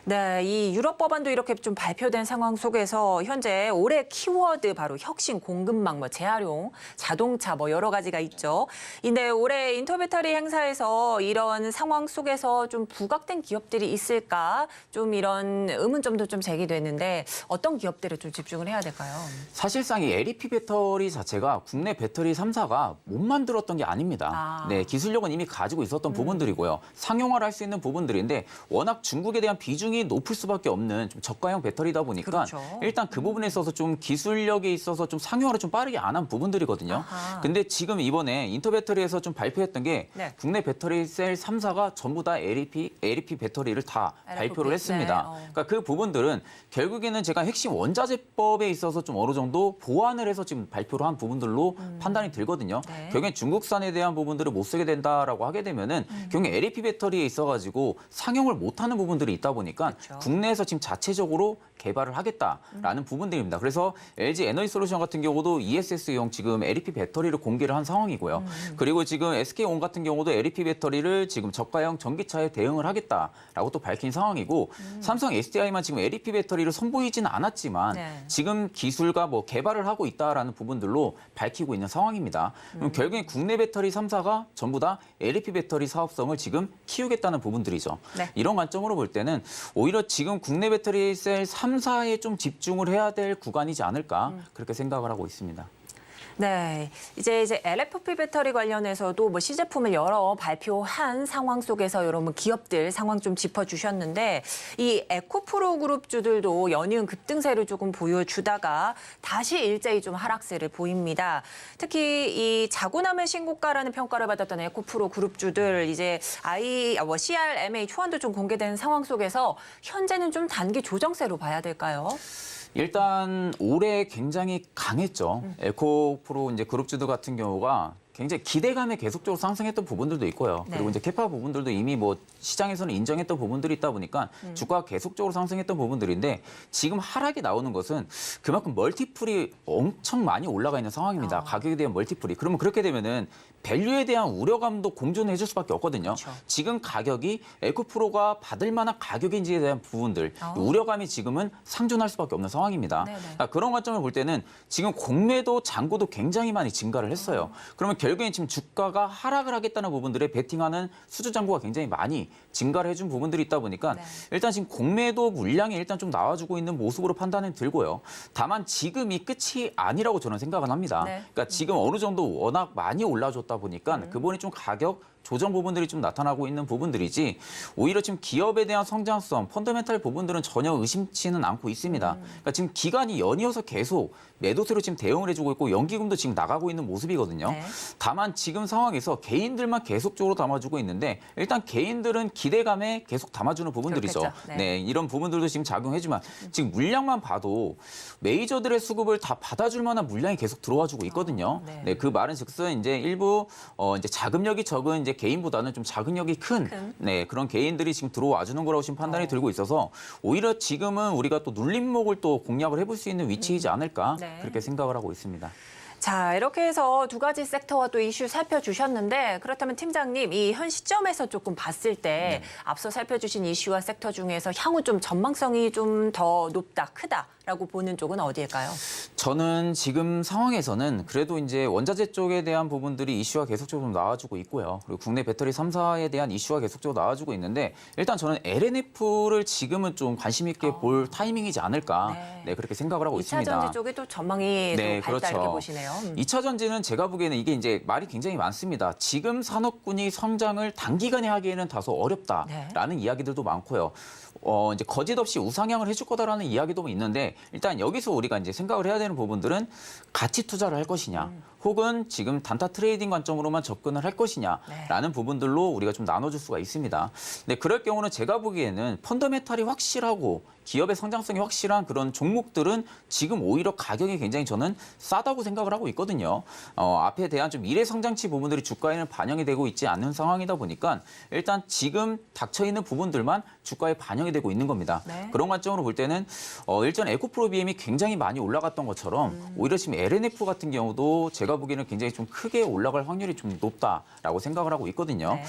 네, 이 유럽 법안도 이렇게 좀 발표된 상황 속에서 현재 올해 키워드 바로 혁신, 공급망, 재활용, 자동차 여러 가지가 있죠. 근데 올해 인터배터리 행사에서 이런 상황 속에서 좀 부각된 기업들이 있을까? 좀 이런 의문점도 좀 제기됐는데 어떤 기업들에 좀 집중을 해야 될까요? 사실상 이 LEP 배터리 자체가 국내 배터리 3사가 못 만들었던 게 아닙니다. 아. 네, 기술력은 이미 가지고 있었던 부분들이고요. 상용화를 할 수 있는 부분들인데 워낙 중국에 대한 비중이 높을 수밖에 없는 좀 저가형 배터리다 보니까 그렇죠. 일단 그 부분에 있어서 좀 기술력에 있어서 좀 상용화를 좀 빠르게 안 한 부분들이거든요. 아하. 근데 지금 이번에 인터배터리에서 좀 발표했던 게 네. 국내 배터리 셀 3사가 전부 다 LEP 배터리를 다 발표를 했습니다. 네. 그러니까 그 부분들은 결국에는 제가 핵심 원자재법에 있어서 좀 어느 정도 보완을 해서 지금 발표를 한 부분들로 판단이 들거든요. 네. 결국엔 중국산에 대한 부분들을 못 쓰게 된다라고 하게 되면은 결국 LEP 배터리에 있어가지고 상용을 못하는 부분들이 있다 보니까 그렇죠. 국내에서 지금 자체적으로 개발을 하겠다라는 부분들입니다. 그래서 LG 에너지솔루션 같은 경우도 ESS용 지금 LEP 배터리를 공개를 한 상황이고요. 그리고 지금 SK온 같은 경우도 LEP 배터리를 지금 저가형 전기차에 대응을 하겠다라고 또 밝힌 상황이고 삼성 SDI만 지금 LEP 배터리를 선보이지는 않았지만 네. 지금 기술과 개발을 하고 있다라는 부분들로 밝히고 있는 상황입니다. 그럼 결국엔 국내 배터리 3사가 전부 다 LEP 배터리 사업성을 지금 키우겠다는 부분들이죠. 네. 이런 관점으로 볼 때는 오히려 지금 국내 배터리 셀 3사에 좀 집중을 해야 될 구간이지 않을까 그렇게 생각을 하고 있습니다. 네, 이제 LFP 배터리 관련해서도 시제품을 여러 발표한 상황 속에서 여러분 기업들 상황 좀 짚어주셨는데 이 에코프로 그룹주들도 연이은 급등세를 조금 보여주다가 다시 일제히 좀 하락세를 보입니다. 특히 이 자고 남은 신고가라는 평가를 받았던 에코프로 그룹주들 이제 CRMA 초안도 좀 공개된 상황 속에서 현재는 좀 단기 조정세로 봐야 될까요? 일단 올해 굉장히 강했죠. 에코프로 이제 그룹주들 같은 경우가 굉장히 기대감에 계속적으로 상승했던 부분들도 있고요. 네. 그리고 이제 캐파 부분들도 이미 시장에서는 인정했던 부분들이 있다 보니까 주가가 계속적으로 상승했던 부분들인데 지금 하락이 나오는 것은 그만큼 멀티플이 엄청 많이 올라가 있는 상황입니다. 가격에 대한 멀티플이. 그러면 그렇게 되면은 밸류에 대한 우려감도 공존해 줄 수밖에 없거든요. 그렇죠. 지금 가격이 에코프로가 받을 만한 가격인지에 대한 부분들 우려감이 지금은 상존할 수밖에 없는 상황입니다. 네네. 그러니까 그런 관점을 볼 때는 지금 공매도 잔고도 굉장히 많이 증가를 했어요. 그러면 결국엔 지금 주가가 하락을 하겠다는 부분들에 베팅하는 수주 잔고가 굉장히 많이 증가를 해준 부분들이 있다 보니까 네. 일단 지금 공매도 물량이 일단 좀 나와주고 있는 모습으로 판단은 들고요. 다만 지금이 끝이 아니라고 저는 생각은 합니다. 네. 그러니까 지금 어느 정도 워낙 많이 올라줬다 보니까 그 부분이 좀 가격 조정 부분들이 좀 나타나고 있는 부분들이지 오히려 지금 기업에 대한 성장성, 펀더멘탈 부분들은 전혀 의심치는 않고 있습니다. 그러니까 지금 기간이 연이어서 계속 매도세로 지금 대응을 해주고 있고 연기금도 지금 나가고 있는 모습이거든요. 네. 다만 지금 상황에서 개인들만 계속적으로 담아주고 있는데 일단 개인들은 기대감에 계속 담아주는 부분들이죠. 그렇겠죠. 네. 네, 이런 부분들도 지금 작용해주면 지금 물량만 봐도 메이저들의 수급을 다 받아줄 만한 물량이 계속 들어와주고 있거든요. 네. 네, 그 말은즉슨 이제 일부 이제 자금력이 적은 이제 개인보다는 좀 자금력이 큰 네, 그런 개인들이 지금 들어와주는 거라고 지금 판단이 들고 있어서 오히려 지금은 우리가 또 눌림목을 또 공략을 해볼 수 있는 위치이지 않을까 네. 그렇게 생각을 하고 있습니다. 자, 이렇게 해서 두 가지 섹터와 또 이슈 살펴주셨는데 그렇다면 팀장님, 이 현 시점에서 조금 봤을 때 앞서 살펴주신 이슈와 섹터 중에서 향후 좀 전망성이 좀 더 높다, 크다라고 보는 쪽은 어디일까요? 저는 지금 상황에서는 그래도 이제 원자재 쪽에 대한 부분들이 이슈가 계속적으로 나와주고 있고요. 그리고 국내 배터리 3사에 대한 이슈가 계속적으로 나와주고 있는데 일단 저는 LNF를 지금은 좀 관심 있게 볼 타이밍이지 않을까 네, 그렇게 생각을 하고 2차 있습니다. 전지 쪽이 또 전망이 네, 또 밝다 그렇죠. 이렇게 보시네요. 2차 전지는 제가 보기에는 이게 이제 말이 굉장히 많습니다. 지금 산업군이 성장을 단기간에 하기에는 다소 어렵다라는 이야기들도 많고요. 이제 거짓 없이 우상향을 해줄 거다라는 이야기도 있는데 일단 여기서 우리가 이제 생각을 해야 되는 부분들은 가치 투자를 할 것이냐 혹은 지금 단타 트레이딩 관점으로만 접근을 할 것이냐라는 부분들로 우리가 좀 나눠줄 수가 있습니다. 근데 그럴 경우는 제가 보기에는 펀더멘탈이 확실하고 기업의 성장성이 확실한 그런 종목들은 지금 오히려 가격이 굉장히 저는 싸다고 생각을 하고 있거든요. 앞에 대한 좀 미래 성장치 부분들이 주가에는 반영이 되고 있지 않는 상황이다 보니까 일단 지금 닥쳐 있는 부분들만 주가에 반영이 되고 있는 겁니다. 네. 그런 관점으로 볼 때는 일전 에코프로비엠이 굉장히 많이 올라갔던 것처럼 오히려 지금 LNF 같은 경우도 제가 보기에는 굉장히 좀 크게 올라갈 확률이 좀 높다라고 생각을 하고 있거든요. 네.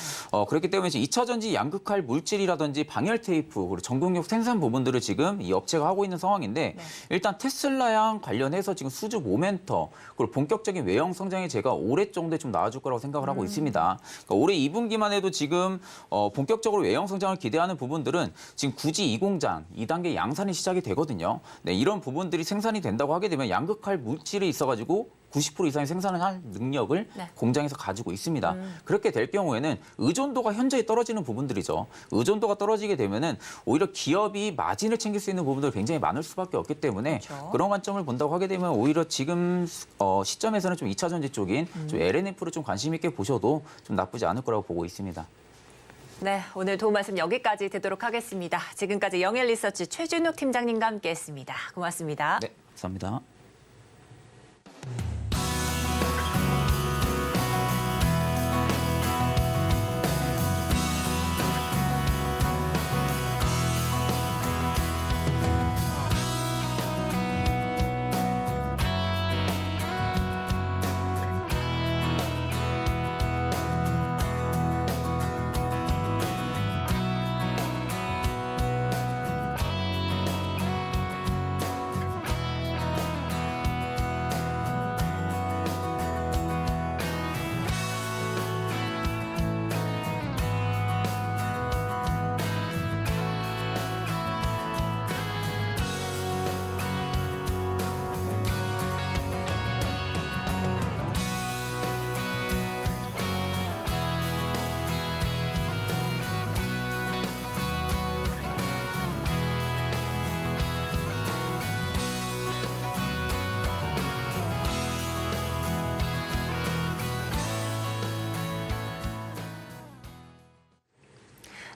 그렇기 때문에 이제 2차 전지 양극할 물질이라든지 방열 테이프 그리고 전동력 생산 부분들을 지금 이 업체가 하고 있는 상황인데 네. 일단 테슬라랑 관련해서 지금 수주 모멘터 그리고 본격적인 외형 성장이 제가 올해 정도에 좀 나와줄 거라고 생각을 하고 있습니다. 그러니까 올해 2분기만 해도 지금 본격적으로 외형 성장을 기대하는 부분들은 지금 굳이 이 공장 2단계 양산이 시작이 되거든요. 네, 이런 부분들이 생산이 된다고 하게 되면 양극할 물질이 있어가지고 90% 이상의 생산을 할 능력을 네. 공장에서 가지고 있습니다. 그렇게 될 경우에는 의존도가 현저히 떨어지는 부분들이죠. 의존도가 떨어지게 되면은 오히려 기업이 마진을 챙길 수 있는 부분들 굉장히 많을 수밖에 없기 때문에 그렇죠. 그런 관점을 본다고 하게 되면 오히려 지금 시점에서는 좀 2차 전지 쪽인 좀 LNF를 좀 관심 있게 보셔도 좀 나쁘지 않을 거라고 보고 있습니다. 네, 오늘 도움 말씀 여기까지 듣도록 하겠습니다. 지금까지 영엘리서치 최준욱 팀장님과 함께했습니다. 고맙습니다. 네, 감사합니다.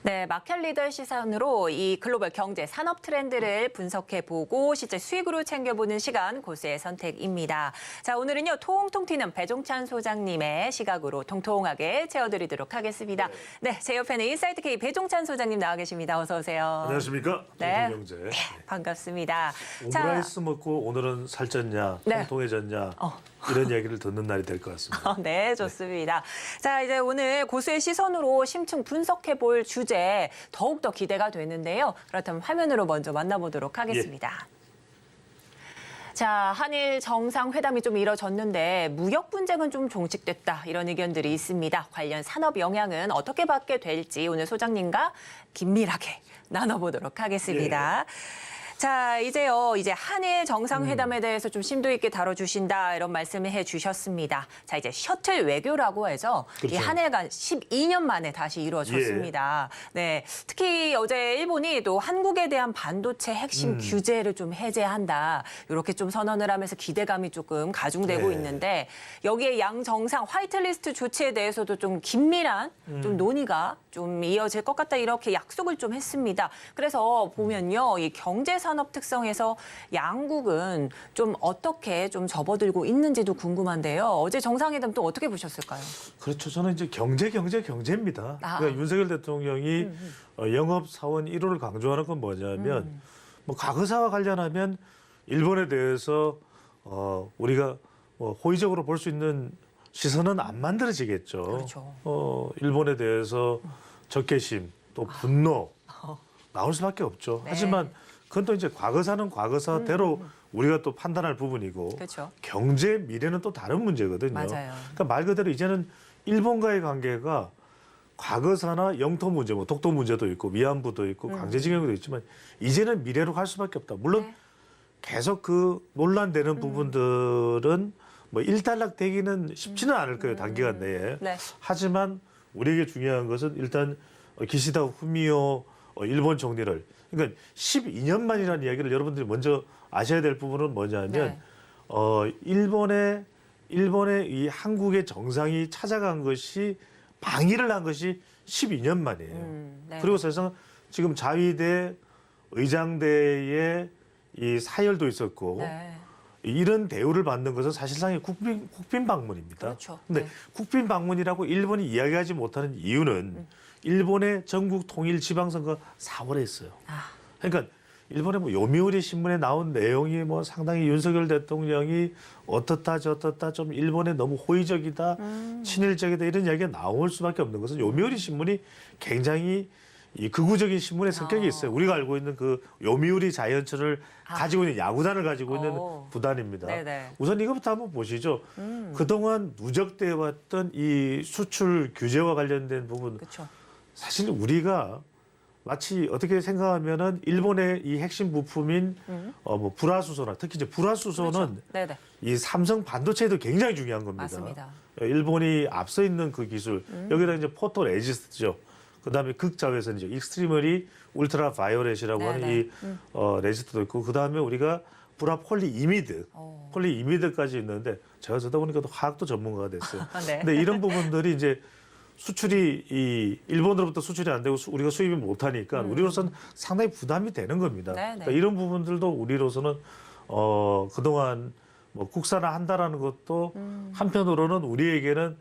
네, 마켓 리더 시선으로 이 글로벌 경제 산업 트렌드를 분석해보고 실제 수익으로 챙겨보는 시간 고수의 선택입니다. 자, 오늘은요 통통 튀는 배종찬 소장님의 시각으로 통통하게 채워드리도록 하겠습니다. 네, 제 옆에는 인사이트 K 배종찬 소장님 나와 계십니다. 어서 오세요. 안녕하십니까? 네. 통통경제. 반갑습니다. 오므라이스 먹고 오늘은 살쪘냐, 네. 통통해졌냐 이런 얘기를 듣는 날이 될 것 같습니다. 네, 좋습니다. 자, 이제 오늘 고수의 시선으로 심층 분석해볼 주제 더욱더 기대가 되는데요. 그렇다면 화면으로 먼저 만나보도록 하겠습니다. 자, 한일 정상회담이 좀 이뤄졌는데 무역 분쟁은 좀 종식됐다 이런 의견들이 있습니다. 관련 산업 영향은 어떻게 받게 될지 오늘 소장님과 긴밀하게 나눠보도록 하겠습니다. 자, 이제 한일 정상회담에 대해서 좀 심도 있게 다뤄주신다 이런 말씀을 해주셨습니다. 자, 이제 셔틀 외교라고 해서 그렇죠. 이 한일 간 12년 만에 다시 이루어졌습니다. 네, 특히 어제 일본이 또 한국에 대한 반도체 핵심 규제를 좀 해제한다 이렇게 좀 선언을 하면서 기대감이 조금 가중되고 네. 있는데 여기에 양 정상 화이트리스트 조치에 대해서도 좀 긴밀한 좀 논의가 좀 이어질 것 같다 이렇게 약속을 좀 했습니다. 그래서 보면요, 이 경제 산업 특성에서 양국은 좀 어떻게 좀 접어들고 있는지도 궁금한데요. 어제 정상회담 또 어떻게 보셨을까요? 그렇죠. 저는 이제 경제입니다. 아. 그러니까 윤석열 대통령이 영업 사원 1호를 강조하는 건 뭐냐면 뭐 과거사와 관련하면 일본에 대해서 우리가 뭐 호의적으로 볼 수 있는 시선은 안 만들어지겠죠. 그렇죠. 일본에 대해서 적개심 또 분노 나올 수밖에 없죠. 네. 하지만 그건 또 이제 과거사는 과거사대로 우리가 또 판단할 부분이고 그렇죠. 경제 미래는 또 다른 문제거든요. 맞아요. 그러니까 말 그대로 이제는 일본과의 관계가 과거사나 영토 문제, 뭐 독도 문제도 있고 위안부도 있고 강제징용도 있지만 이제는 미래로 갈 수밖에 없다. 물론 네. 계속 그 논란되는 부분들은 뭐 일단락 되기는 쉽지는 않을 거예요. 단기간 내에. 네. 하지만 우리에게 중요한 것은 일단 기시다 후미오 일본 총리를 그러니까 12년 만이라는 이야기를 여러분들이 먼저 아셔야 될 부분은 뭐냐면 네. 일본의 이 한국의 정상이 찾아간 것이 방일을 한 것이 12년 만이에요. 네. 그리고 사실상 지금 자위대 의장대의 이 사열도 있었고 네. 이런 대우를 받는 것은 사실상의 국빈 방문입니다. 그렇죠. 근데 네. 국빈 방문이라고 일본이 이야기하지 못하는 이유는 일본의 전국 통일 지방선거 4월에 있어요. 아. 그러니까 일본의 뭐 요미우리 신문에 나온 내용이 뭐 상당히 윤석열 대통령이 어떻다 저떻다 좀 일본에 너무 호의적이다 친일적이다 이런 이야기가 나올 수밖에 없는 것은 요미우리 신문이 굉장히 이 극우적인 신문의 성격이 있어요. 우리가 알고 있는 그 요미우리 자이언츠를 가지고 있는 야구단을 가지고 있는 구단입니다. 네네. 우선 이것부터 한번 보시죠. 그동안 누적돼 왔던 이 수출 규제와 관련된 부분 그렇죠. 사실 우리가 마치 어떻게 생각하면은 일본의 이 핵심 부품인 뭐 불화수소나 특히 이제 불화수소는 그렇죠. 네네. 이 삼성 반도체도 굉장히 중요한 겁니다. 맞습니다. 일본이 앞서 있는 그 기술 여기다 이제 포토 레지스트죠. 그다음에 극자외선 이제 익스트리머리 울트라 바이오렛이라고 하는 네네. 이 레지스트도 있고 그다음에 우리가 불화 폴리 이미드, 폴리 이미드까지 있는데 제가 저다 보니까 또 화학도 전문가가 됐어요. 네. 근데 이런 부분들이 이제 수출이 이 일본으로부터 수출이 안 되고 우리가 수입을 못 하니까 우리로서는 상당히 부담이 되는 겁니다. 네네. 그러니까 이런 부분들도 우리로서는 그동안 뭐 국산화한다라는 것도 한편으로는 우리에게는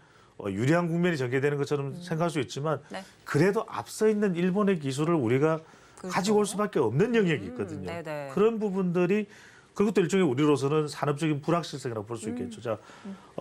유리한 국면이 전개되는 것처럼 생각할 수 있지만 네. 그래도 앞서 있는 일본의 기술을 우리가 그렇죠. 가지고 올 수밖에 없는 영역이 있거든요. 네네. 그런 부분들이 그것도 일종의 우리로서는 산업적인 불확실성이라고 볼 수 있겠죠. 자,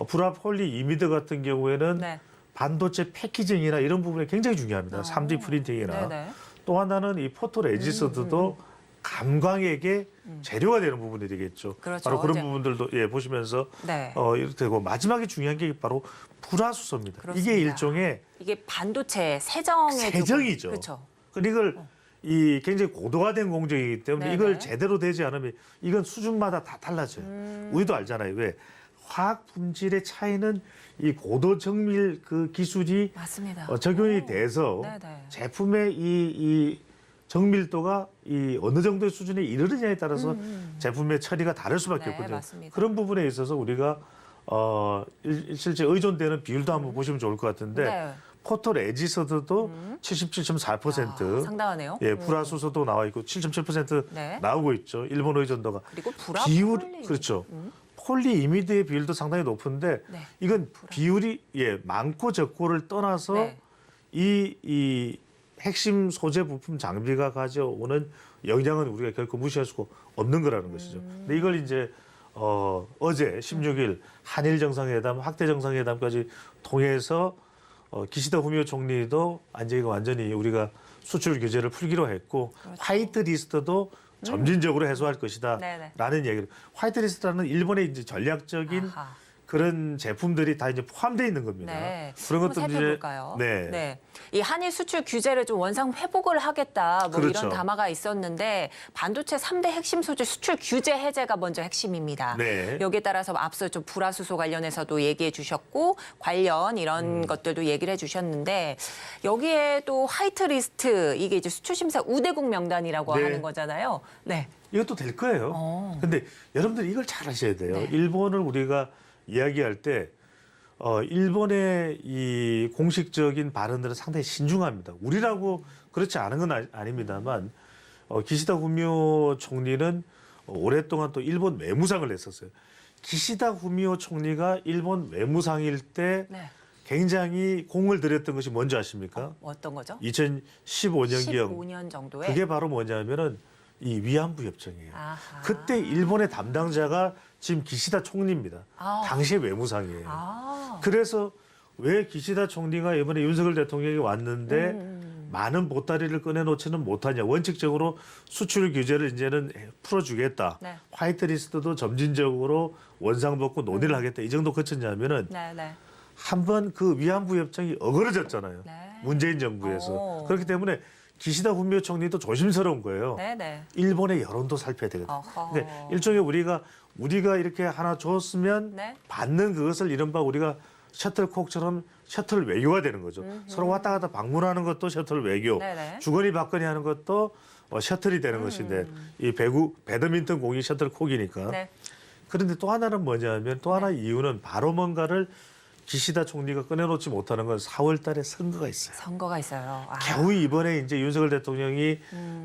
불화 폴리 이미드 같은 경우에는 네. 반도체 패키징이나 이런 부분이 굉장히 중요합니다. 3D 프린팅이나 네네. 또 하나는 이 포토 레지스트도 감광액의 재료가 되는 부분이 되겠죠. 그렇죠. 바로 그런 이제- 부분들도 보시면서 네. 이렇게 되고 마지막에 중요한 게 바로 불화수소입니다. 그렇습니다. 이게 일종의 이게 반도체 세정의 세정이죠. 그렇죠. 그러니까 이걸 이 굉장히 고도화된 공정이기 때문에 네네. 이걸 제대로 되지 않으면 이건 수준마다 다 달라져요. 우리도 알잖아요. 왜 화학 품질의 차이는 이 고도 정밀 그 기술이 맞습니다. 적용이 돼서 네네. 제품의 이 정밀도가 이 어느 정도의 수준에 이르느냐에 따라서 제품의 처리가 다를 수밖에 네, 없거든요. 맞습니다. 그런 부분에 있어서 우리가 실제 의존되는 비율도 한번 보시면 좋을 것 같은데 네. 포토 레지스트도 77.4%, 상당하네요. 불화수소도 나와 있고 7.7% 네. 나오고 있죠. 일본 의존도가. 그리고 불화 비율 폴리. 그렇죠. 폴리 이미드의 비율도 상당히 높은데 네. 이건 비율이 많고 적고를 떠나서 네. 이 핵심 소재 부품 장비가 가져오는 영향은 우리가 결코 무시할 수가 없는 거라는 것이죠. 근데 이걸 이제 어제 16일 한일 정상회담, 확대 정상회담까지 통해서 기시다 후미오 총리도 이거 완전히 우리가 수출 규제를 풀기로 했고 그렇죠. 화이트 리스트도 점진적으로 해소할 것이다. 네네. 라는 얘기를. 화이트 리스트라는 일본의 이제 전략적인 아하. 그런 제품들이 다 이제 포함되어 있는 겁니다. 네. 그런 한번 것도 이제 살펴볼까요? 네. 이 한일 수출 규제를 좀 원상 회복을 하겠다. 뭐 그렇죠. 이런 담화가 있었는데 반도체 3대 핵심 소재 수출 규제 해제가 먼저 핵심입니다. 네. 여기에 따라서 앞서 좀 불화수소 관련해서도 얘기해 주셨고 관련 이런 것들도 얘기를 해 주셨는데 여기에 또 화이트 리스트 이게 이제 수출 심사 우대국 명단이라고 네. 하는 거잖아요. 네. 이것도 될 거예요. 근데 여러분들 이걸 잘 아셔야 돼요. 일본을 우리가 이야기할 때 일본의 이 공식적인 발언들은 상당히 신중합니다. 우리라고 그렇지 않은 건 아닙니다만 기시다 후미오 총리는 오랫동안 또 일본 외무상을 했었어요. 기시다 후미오 총리가 일본 외무상일 때 네. 굉장히 공을 들였던 것이 뭔지 아십니까? 어떤 거죠? 2015년경. 15년 정도에 그게 바로 뭐냐면은 이 위안부 협정이에요. 아하. 그때 일본의 담당자가 지금 기시다 총리입니다. 아. 당시의 외무상이에요. 아. 그래서 왜 기시다 총리가 이번에 윤석열 대통령이 왔는데 많은 보따리를 꺼내놓지는 못하냐. 원칙적으로 수출 규제를 이제는 풀어주겠다. 네. 화이트리스트도 점진적으로 원상복구 논의를 하겠다. 이 정도 거쳤냐면은 네. 한번 그 위안부 협정이 어그러졌잖아요. 네. 문재인 정부에서. 오. 그렇기 때문에 기시다 후미오 총리도 조심스러운 거예요. 네네. 일본의 여론도 살펴야 되거든요. 어허. 근데 일종의 우리가 이렇게 하나 줬으면 네. 받는 그것을 이른바 우리가 셔틀콕처럼 셔틀 외교가 되는 거죠. 서로 왔다 갔다 방문하는 것도 셔틀 외교, 네네. 주거니 받거니 하는 것도 셔틀이 되는 것인데 이 배드민턴 공이 셔틀콕이니까. 네. 그런데 또 하나는 뭐냐면 또 하나 이유는 바로 뭔가를 기시다 총리가 꺼내놓지 못하는 건 4월 달에 선거가 있어요. 선거가 있어요. 아. 겨우 이번에 이제 윤석열 대통령이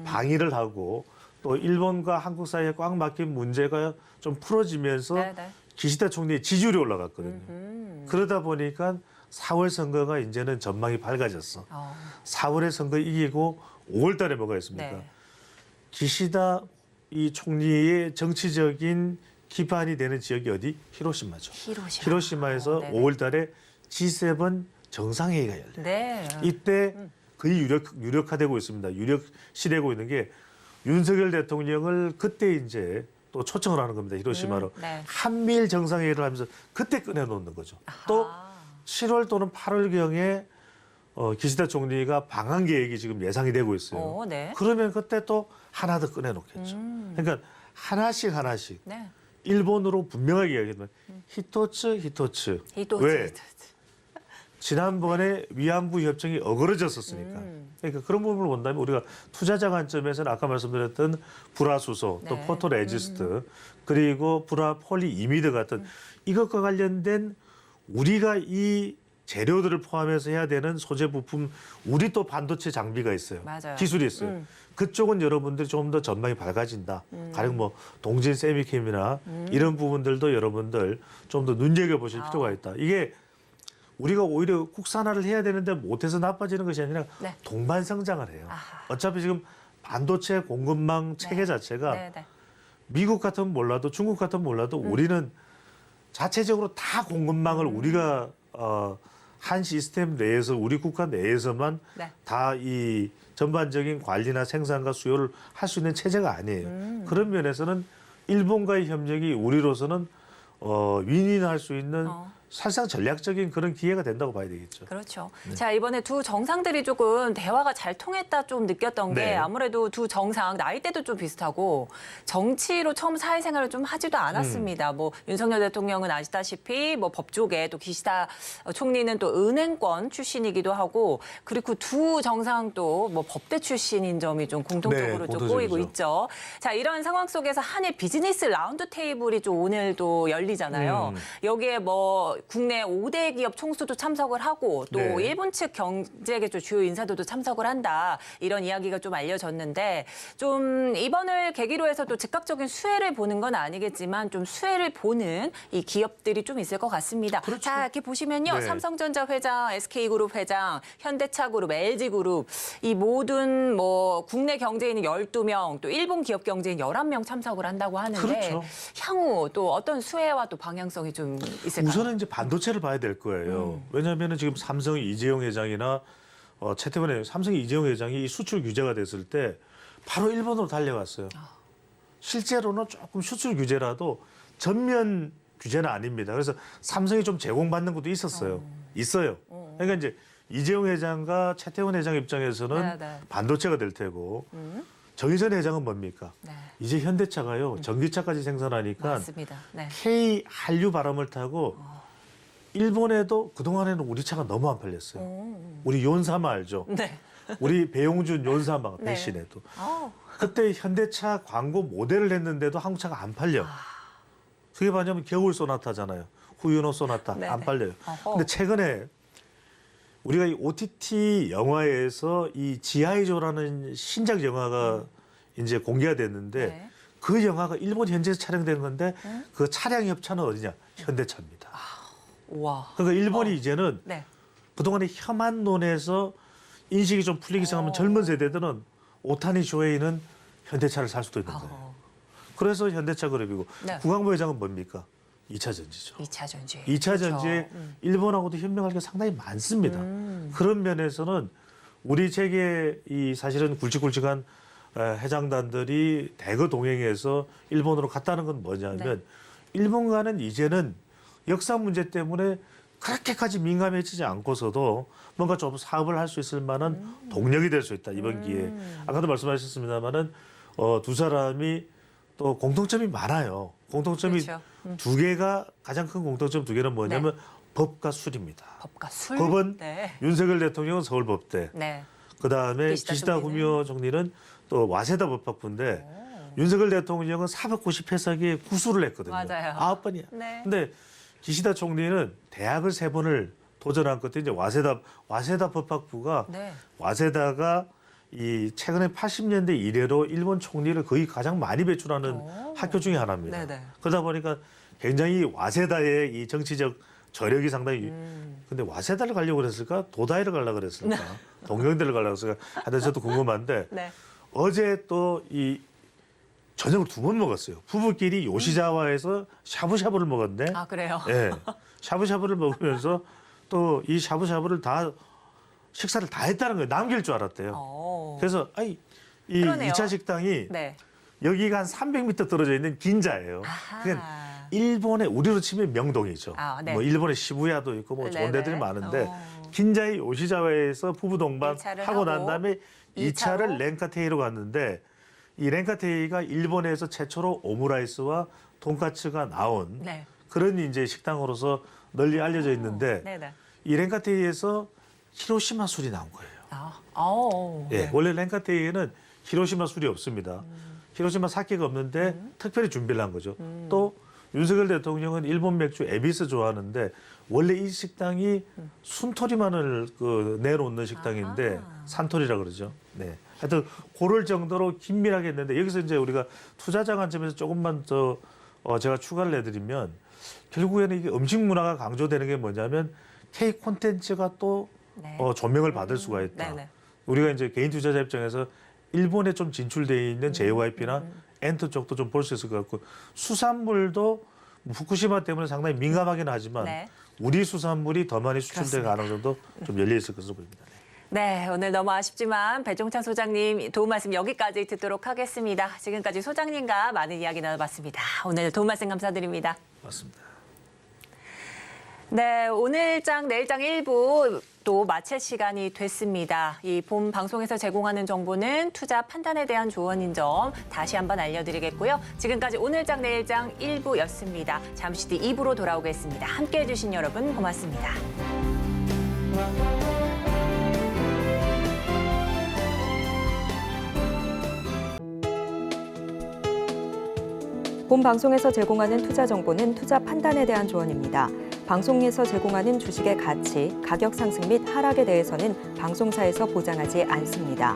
방위를 하고 또 일본과 한국 사이에 꽉 막힌 문제가 좀 풀어지면서 네네. 기시다 총리의 지지율이 올라갔거든요. 그러다 보니까 4월 선거가 이제는 전망이 밝아졌어. 4월에 선거 이기고 5월 달에 뭐가 있습니까? 네. 기시다 이 총리의 정치적인 기반이 되는 지역이 어디? 히로시마죠. 히로시마에서 네네. 5월 달에 G7 정상회의가 열려요. 네. 이때 거의 유력화되고 있습니다. 유력시되고 있는 게 윤석열 대통령을 그때 이제 또 초청을 하는 겁니다. 히로시마로. 네. 한미일 정상회의를 하면서 그때 꺼내놓는 거죠. 또 7월 또는 8월경에 기시다 총리가 방한 계획이 지금 예상이 되고 있어요. 네. 그러면 그때 또 하나 더 꺼내놓겠죠. 그러니까 하나씩 네. 일본으로 분명하게 이야기하면 히토츠. 왜? 지난번에 위안부 협정이 어그러졌었으니까. 그러니까 그런 부분을 본다면 우리가 투자자 관점에서는 아까 말씀드렸던 불화수소, 또 네. 포토레지스트, 그리고 불화폴리이미드 같은 이것과 관련된 우리가 이 재료들을 포함해서 해야 되는 소재 부품, 우리 또 반도체 장비가 있어요. 맞아요. 기술이 있어요. 그쪽은 여러분들이 좀 더 전망이 밝아진다. 가령 뭐 동진 세미캠이나 이런 부분들도 여러분들 좀 더 눈여겨보실 필요가 있다. 이게 우리가 오히려 국산화를 해야 되는데 못해서 나빠지는 것이 아니라 네. 동반 성장을 해요. 아하. 어차피 지금 반도체 공급망 체계 자체가 네. 미국 같으면 몰라도 중국 같으면 몰라도 우리는 자체적으로 다 공급망을 우리가 한 시스템 내에서 우리 국가 내에서만 네. 다 이 전반적인 관리나 생산과 수요를 할 수 있는 체제가 아니에요. 그런 면에서는 일본과의 협력이 우리로서는 윈윈할 수 있는 사실상 전략적인 그런 기회가 된다고 봐야 되겠죠. 그렇죠. 자, 이번에 두 정상들이 조금 대화가 잘 통했다 좀 느꼈던 게 네. 아무래도 두 정상 나이대도 좀 비슷하고 정치로 처음 사회생활을 좀 하지도 않았습니다. 뭐 윤석열 대통령은 아시다시피 뭐 법조계 또 기시다 총리는 또 은행권 출신이기도 하고 그리고 두 정상 또 뭐 법대 출신인 점이 좀 공통적으로 네, 좀 공통적이죠. 보이고 있죠. 자, 이런 상황 속에서 한일 비즈니스 라운드 테이블이 좀 오늘도 열리잖아요. 여기에 뭐 국내 5대 기업 총수도 참석을 하고 또 네. 일본 측 경제계조 주요 인사들도 참석을 한다. 이런 이야기가 좀 알려졌는데 좀 이번을 계기로 해서 또 즉각적인 수혜를 보는 건 아니겠지만 좀 수혜를 보는 이 기업들이 좀 있을 것 같습니다. 그렇죠. 자, 이렇게 보시면요. 네. 삼성전자 회장, SK그룹 회장, 현대차그룹, LG그룹 이 모든 뭐 국내 경제인이 12명 또 일본 기업 경제인 11명 참석을 한다고 하는데 그렇죠. 향후 또 어떤 수혜와 또 방향성이 좀 있을까요? 우선은 이제 반도체를 봐야 될 거예요. 왜냐하면 지금 삼성 이재용 회장이나 최태원 회장, 삼성 이재용 회장이 이 수출 규제가 됐을 때 바로 일본으로 달려갔어요. 실제로는 조금 수출 규제라도 전면 규제는 아닙니다. 그래서 삼성이 좀 제공받는 것도 있었어요. 있어요. 그러니까 이제 이재용 회장과 최태원 회장 입장에서는 네. 반도체가 될 테고 정의선 회장은 뭡니까? 네. 이제 현대차가요. 전기차까지 생산하니까 맞습니다. 네. K 한류 바람을 타고 일본에도 그동안에는 우리 차가 너무 안 팔렸어요. 우리 요ን사마 알죠? 네. 우리 배용준 요ን사마 네. 배신해도. 그때 현대차 광고 모델을 했는데도 한국 차가 안 팔려. 그게 뭐냐면 겨울 소나타잖아요. 후유노 소나타 네네. 안 팔려요. 어허. 근데 최근에 우리가 이 OTT 영화에서 이 지하이조라는 신작 영화가 이제 공개가 됐는데 네. 그 영화가 일본 현지에서 촬영된 건데 그 차량 협찬은 어디냐? 현대차입니다. 와. 그러니까 일본이 이제는 네. 그동안에 혐한 논에서 인식이 좀 풀리기 시작하면 젊은 세대들은 오타니 쇼헤이는 현대차를 살 수도 있는 거예요. 그래서 현대차 그룹이고 네. 구광모 회장은 뭡니까? 2차 전지죠. 2차 전지. 2차 전지에 그렇죠. 일본하고도 협력할 게 상당히 많습니다. 그런 면에서는 우리 세계 이 사실은 굵직굵직한 회장단들이 대거 동행해서 일본으로 갔다는 건 뭐냐면 일본과는 이제는 역사 문제 때문에 그렇게까지 민감해지지 않고서도 뭔가 좀 사업을 할 수 있을 만한 동력이 될 수 있다 이번 기회에. 아까도 말씀하셨습니다마는 두 사람이 또 공통점이 많아요. 공통점이 그렇죠. 두 개가 가장 큰 공통점 두 개는 뭐냐면 법과 술입니다. 법과 술. 법은 네. 윤석열 대통령은 서울법대, 네. 그다음에 기시다 기시다 총리는? 구미호 총리는 또 와세다 법학부인데 윤석열 대통령은 490회석에 구수를 했거든요. 맞아요. 9번이야. 네. 근데 기시다 총리는 대학을 3번을 도전한 것도 이제 와세다 법학부가 네. 와세다가 이 최근에 80년대 이래로 일본 총리를 거의 가장 많이 배출하는 오. 학교 중에 하나입니다. 네네. 그러다 보니까 굉장히 와세다의 이 정치적 저력이 상당히 근데 와세다를 가려고 그랬을까? 도다이를 가려고 그랬을까? 동경대를 가려고 그랬을까? 하여튼 저도 궁금한데 네. 어제 또 이 저녁을 2번 먹었어요. 부부끼리 요시자와에서 샤브샤브를 먹었는데 아, 그래요? 예. 샤브샤브를 먹으면서 또 이 샤브샤브를 다 식사를 다 했다는 거예요. 남길 줄 알았대요. 오. 그래서 이 그러네요. 2차 식당이 네. 여기가 한 300m 떨어져 있는 긴자예요. 그러니까 아하. 일본의 우리로 치면 명동이죠. 아, 네. 뭐 일본의 시부야도 있고 뭐 좋은 네네. 데들이 많은데 어. 긴자의 요시자와에서 부부 동반 1차를 하고 난 하고 다음에 2차를 2차로 렌카테이로 갔는데 이 렌카테이가 일본에서 최초로 오므라이스와 돈까츠가 나온 네. 그런 이제 식당으로서 널리 알려져 있는데 네네. 이 렌카테이에서 히로시마 술이 나온 거예요. 아, 오. 예, 네. 원래 렌카테이에는 히로시마 술이 없습니다. 히로시마 사케가 없는데 특별히 준비를 한 거죠. 또 윤석열 대통령은 일본 맥주 에비스 좋아하는데 원래 이 식당이 순토리만을 내놓는 식당인데 아하. 산토리라 그러죠. 네. 하여튼 고를 정도로 긴밀하게 했는데 여기서 이제 우리가 투자자 관점에서 조금만 더 제가 추가를 해드리면 결국에는 이게 음식 문화가 강조되는 게 뭐냐면 K 콘텐츠가 또 네. 조명을 받을 수가 있다. 네네. 우리가 이제 개인 투자자 입장에서 일본에 좀 진출돼 있는 JYP나 엔터 쪽도 좀 볼 수 있을 것 같고 수산물도 뭐 후쿠시마 때문에 상당히 민감하긴 하지만 네. 우리 수산물이 더 많이 수출될 그렇습니다. 가능성도 좀 열려 있을 것으로 보입니다. 네, 오늘 너무 아쉽지만 배종찬 소장님 도움 말씀 여기까지 듣도록 하겠습니다. 지금까지 소장님과 많은 이야기 나눠봤습니다. 오늘 도움 말씀 감사드립니다. 맞습니다. 네, 오늘장 내일장 1부 또 마칠 시간이 됐습니다. 이 본 방송에서 제공하는 정보는 투자 판단에 대한 조언인 점 다시 한번 알려드리겠고요. 지금까지 오늘장 내일장 1부였습니다. 잠시 뒤 2부로 돌아오겠습니다. 함께해 주신 여러분 고맙습니다. 본 방송에서 제공하는 투자 정보는 투자 판단에 대한 조언입니다. 방송에서 제공하는 주식의 가치, 가격 상승 및 하락에 대해서는 방송사에서 보장하지 않습니다.